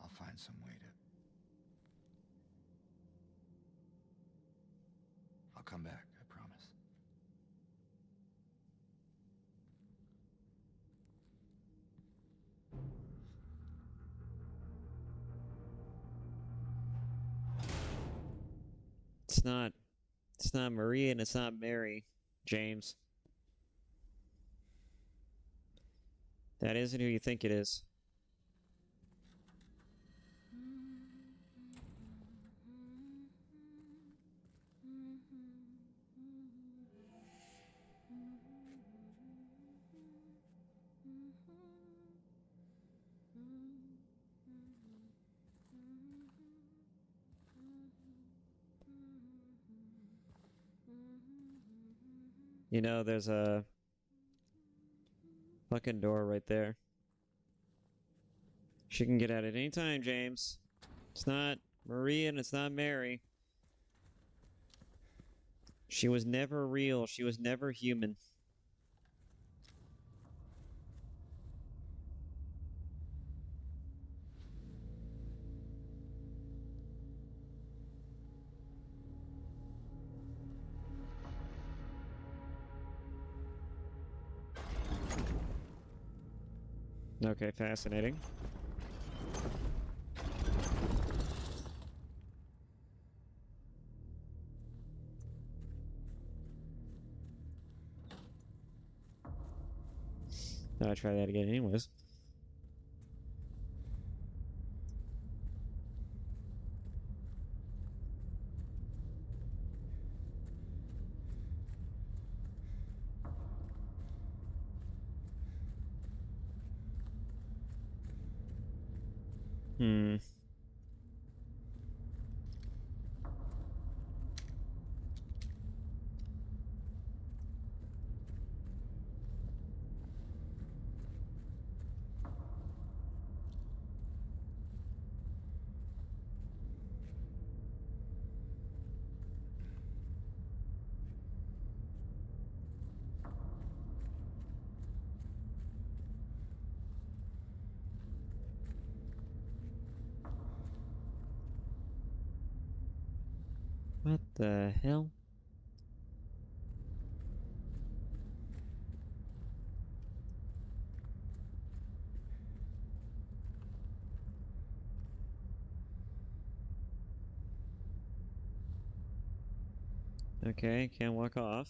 I'll find some way to... I'll come back, I promise. It's not. It's not Maria and it's not Mary, James. That isn't who you think it is. You know, there's a fucking door right there. She can get out at any time, James. It's not Maria and it's not Mary. She was never real. She was never human. Okay, fascinating. I'll try that again anyways. Hmm. What the hell? Okay, can't walk off.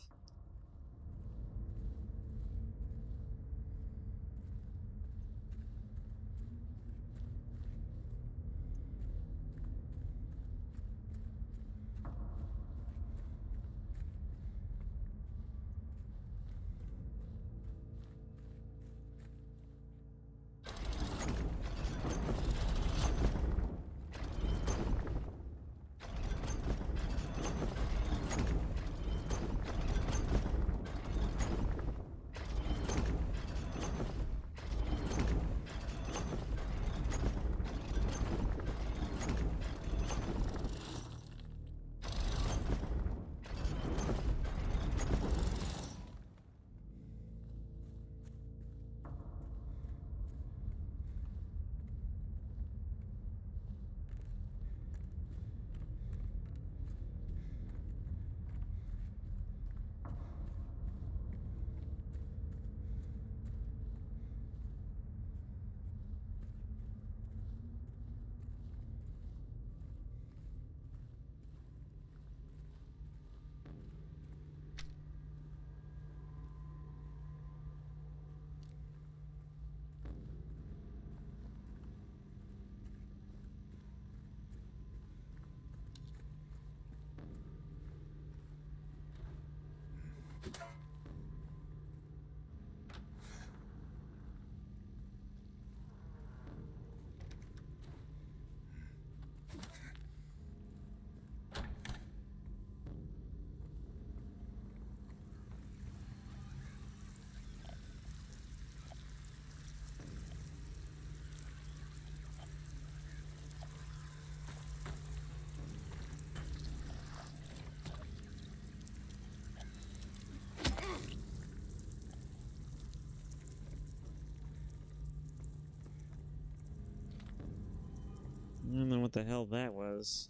I don't know what the hell that was.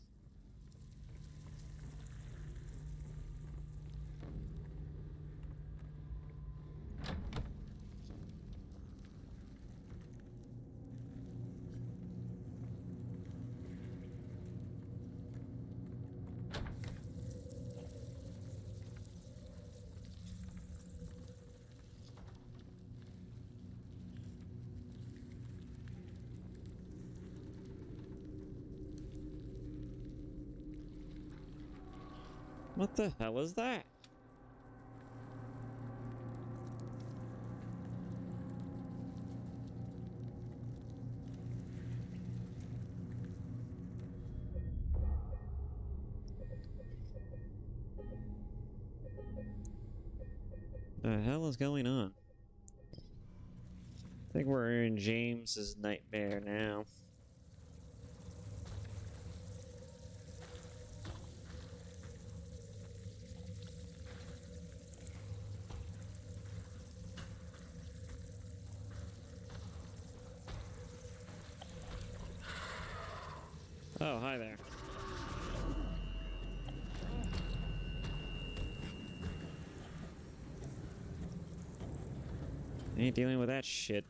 What the hell is that? The hell is going on? I think we're in James's nightmare now. Oh, hi there. Ain't dealing with that shit.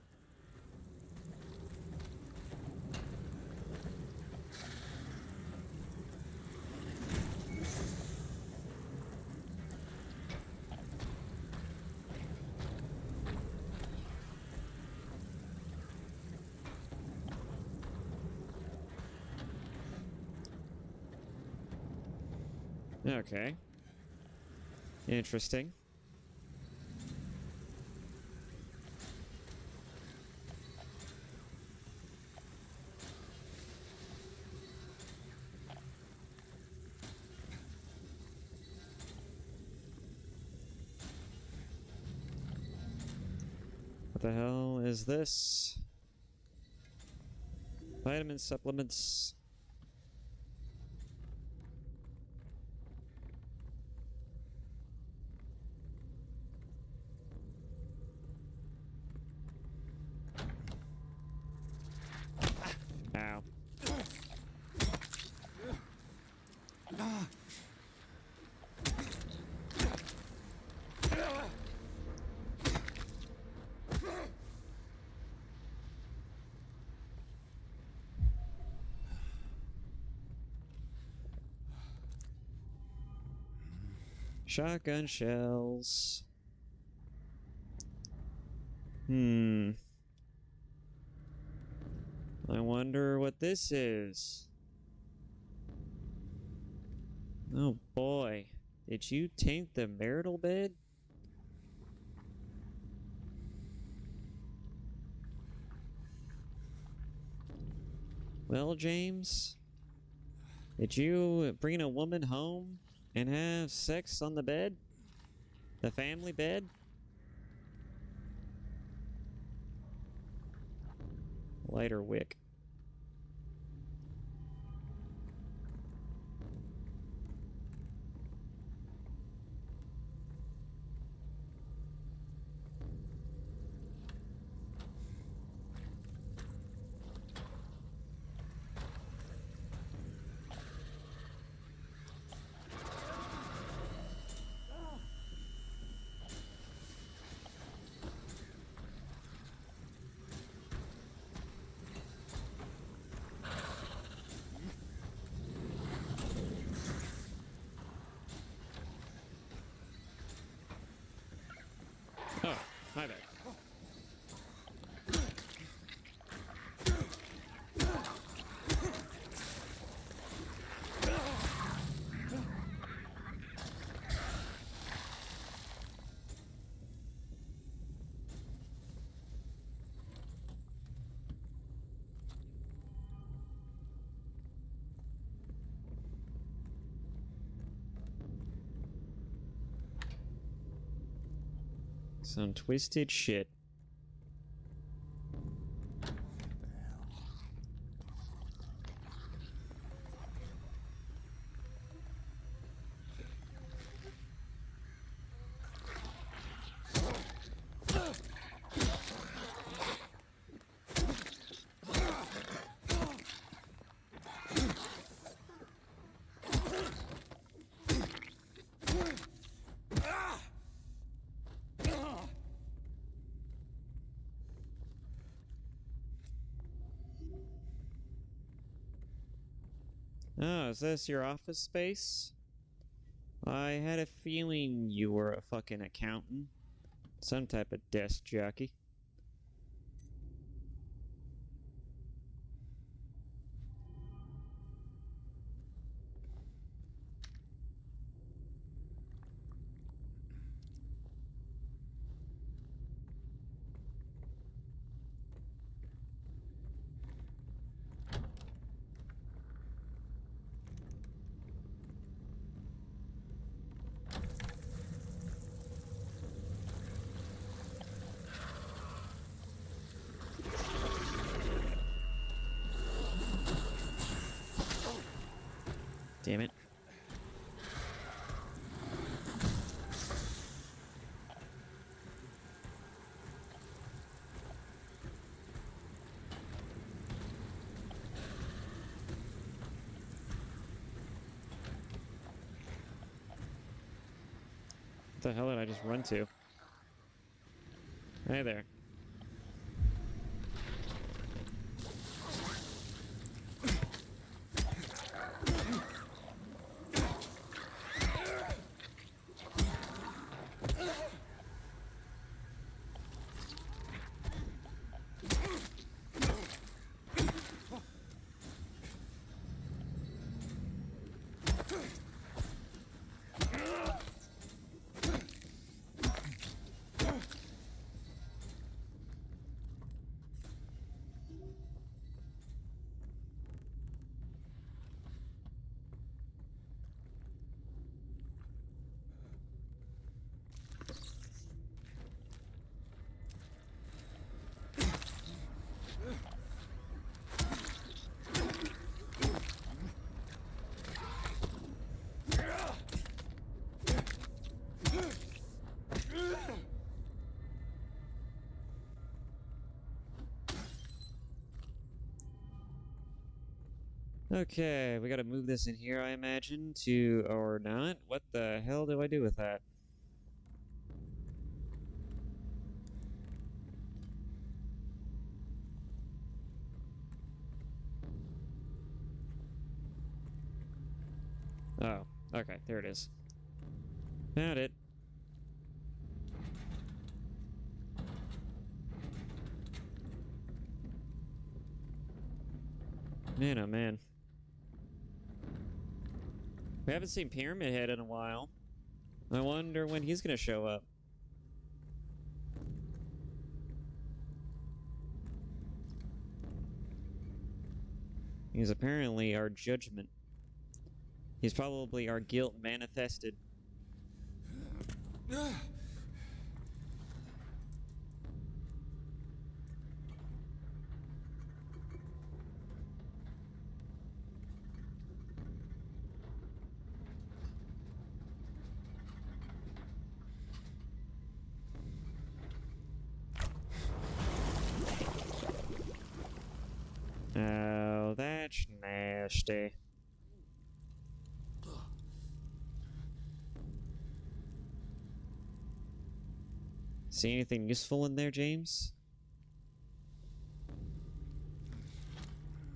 Okay. Interesting. What the hell is this? Vitamin supplements. Ow. Shotgun shells. I wonder what this is. Oh boy. Did you taint the marital bed? Well, James, did you bring a woman home and have sex on the bed? The family bed? Lighter wick. Oh, my bad. Some twisted shit. Oh, is this your office space? I had a feeling you were a fucking accountant. Some type of desk jockey. Damn it. What the hell did I just run to? Hey there. Okay, we gotta move this in here, I imagine, to... or not. What the hell do I do with that? Oh, okay, there it is. Found it. Man, oh man. We haven't seen Pyramid Head in a while. I wonder when he's gonna show up. He's apparently our judgment. He's probably our guilt manifested. Oh, that's nasty. See anything useful in there, James?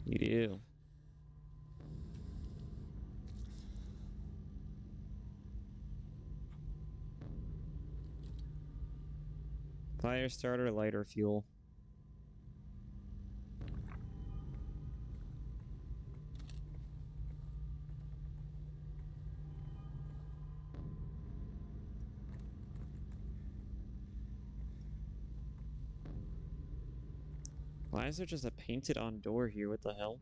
You do. Fire starter, lighter, fuel. Why is there just a painted on door here? What the hell?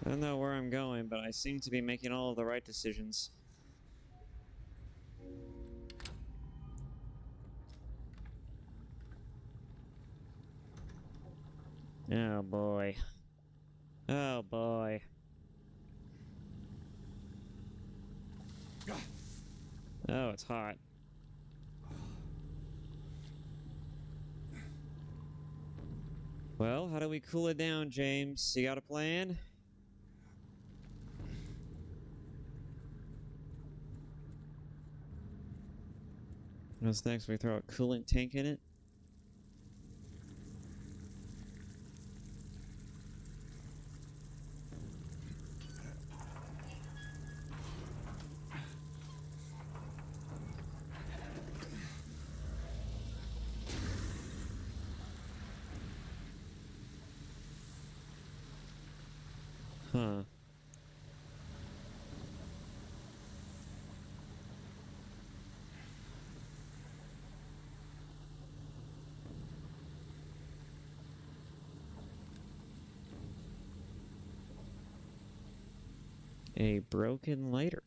I don't know where I'm going, but I seem to be making all of the right decisions. Oh boy. Oh boy. Oh, it's hot. Well, how do we cool it down, James? You got a plan? What's next? We throw a coolant tank in it? Huh. A broken lighter.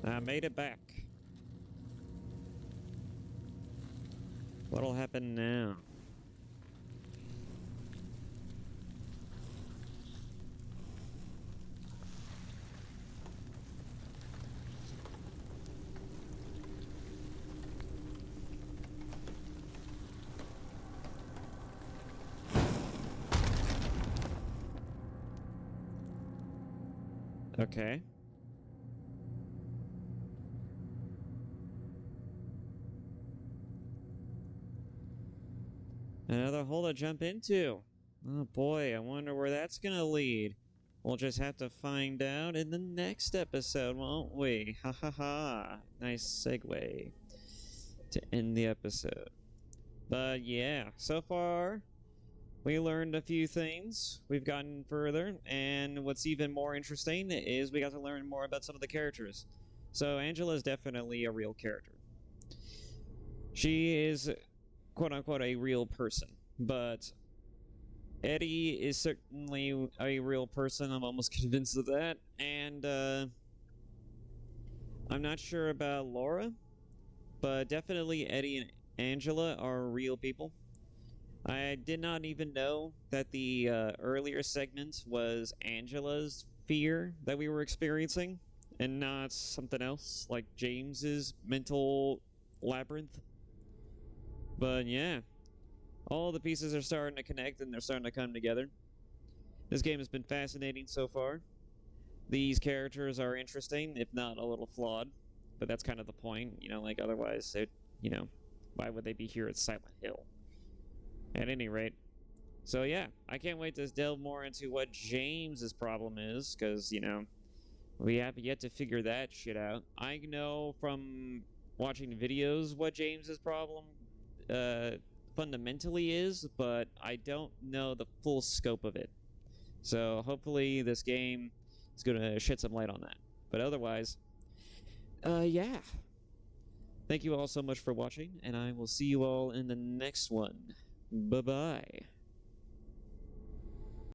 I made it back. What'll happen now? Okay. Another hole to jump into. Oh boy, I wonder where that's gonna lead. We'll just have to find out in the next episode, won't we? Ha ha ha. Nice segue to end the episode. But yeah, so far we learned a few things. We've gotten further, and what's even more interesting is we got to learn more about some of the characters. So Angela is definitely a real character. She is quote unquote a real person, but Eddie is certainly a real person. I'm almost convinced of that. And I'm not sure about Laura, but definitely Eddie and Angela are real people. I did not even know that the earlier segment was Angela's fear that we were experiencing and not something else like James's mental labyrinth. But yeah, all the pieces are starting to connect and they're starting to come together. This game has been fascinating so far. These characters are interesting, if not a little flawed, but that's kind of the point, you know, like otherwise, you know, why would they be here at Silent Hill? At any rate. So yeah, I can't wait to delve more into what James's problem is, because, you know, we have yet to figure that shit out. I know from watching videos what James's problem fundamentally is, but I don't know the full scope of it. So hopefully this game is going to shed some light on that. But otherwise, yeah. Thank you all so much for watching, and I will see you all in the next one. Bye-bye.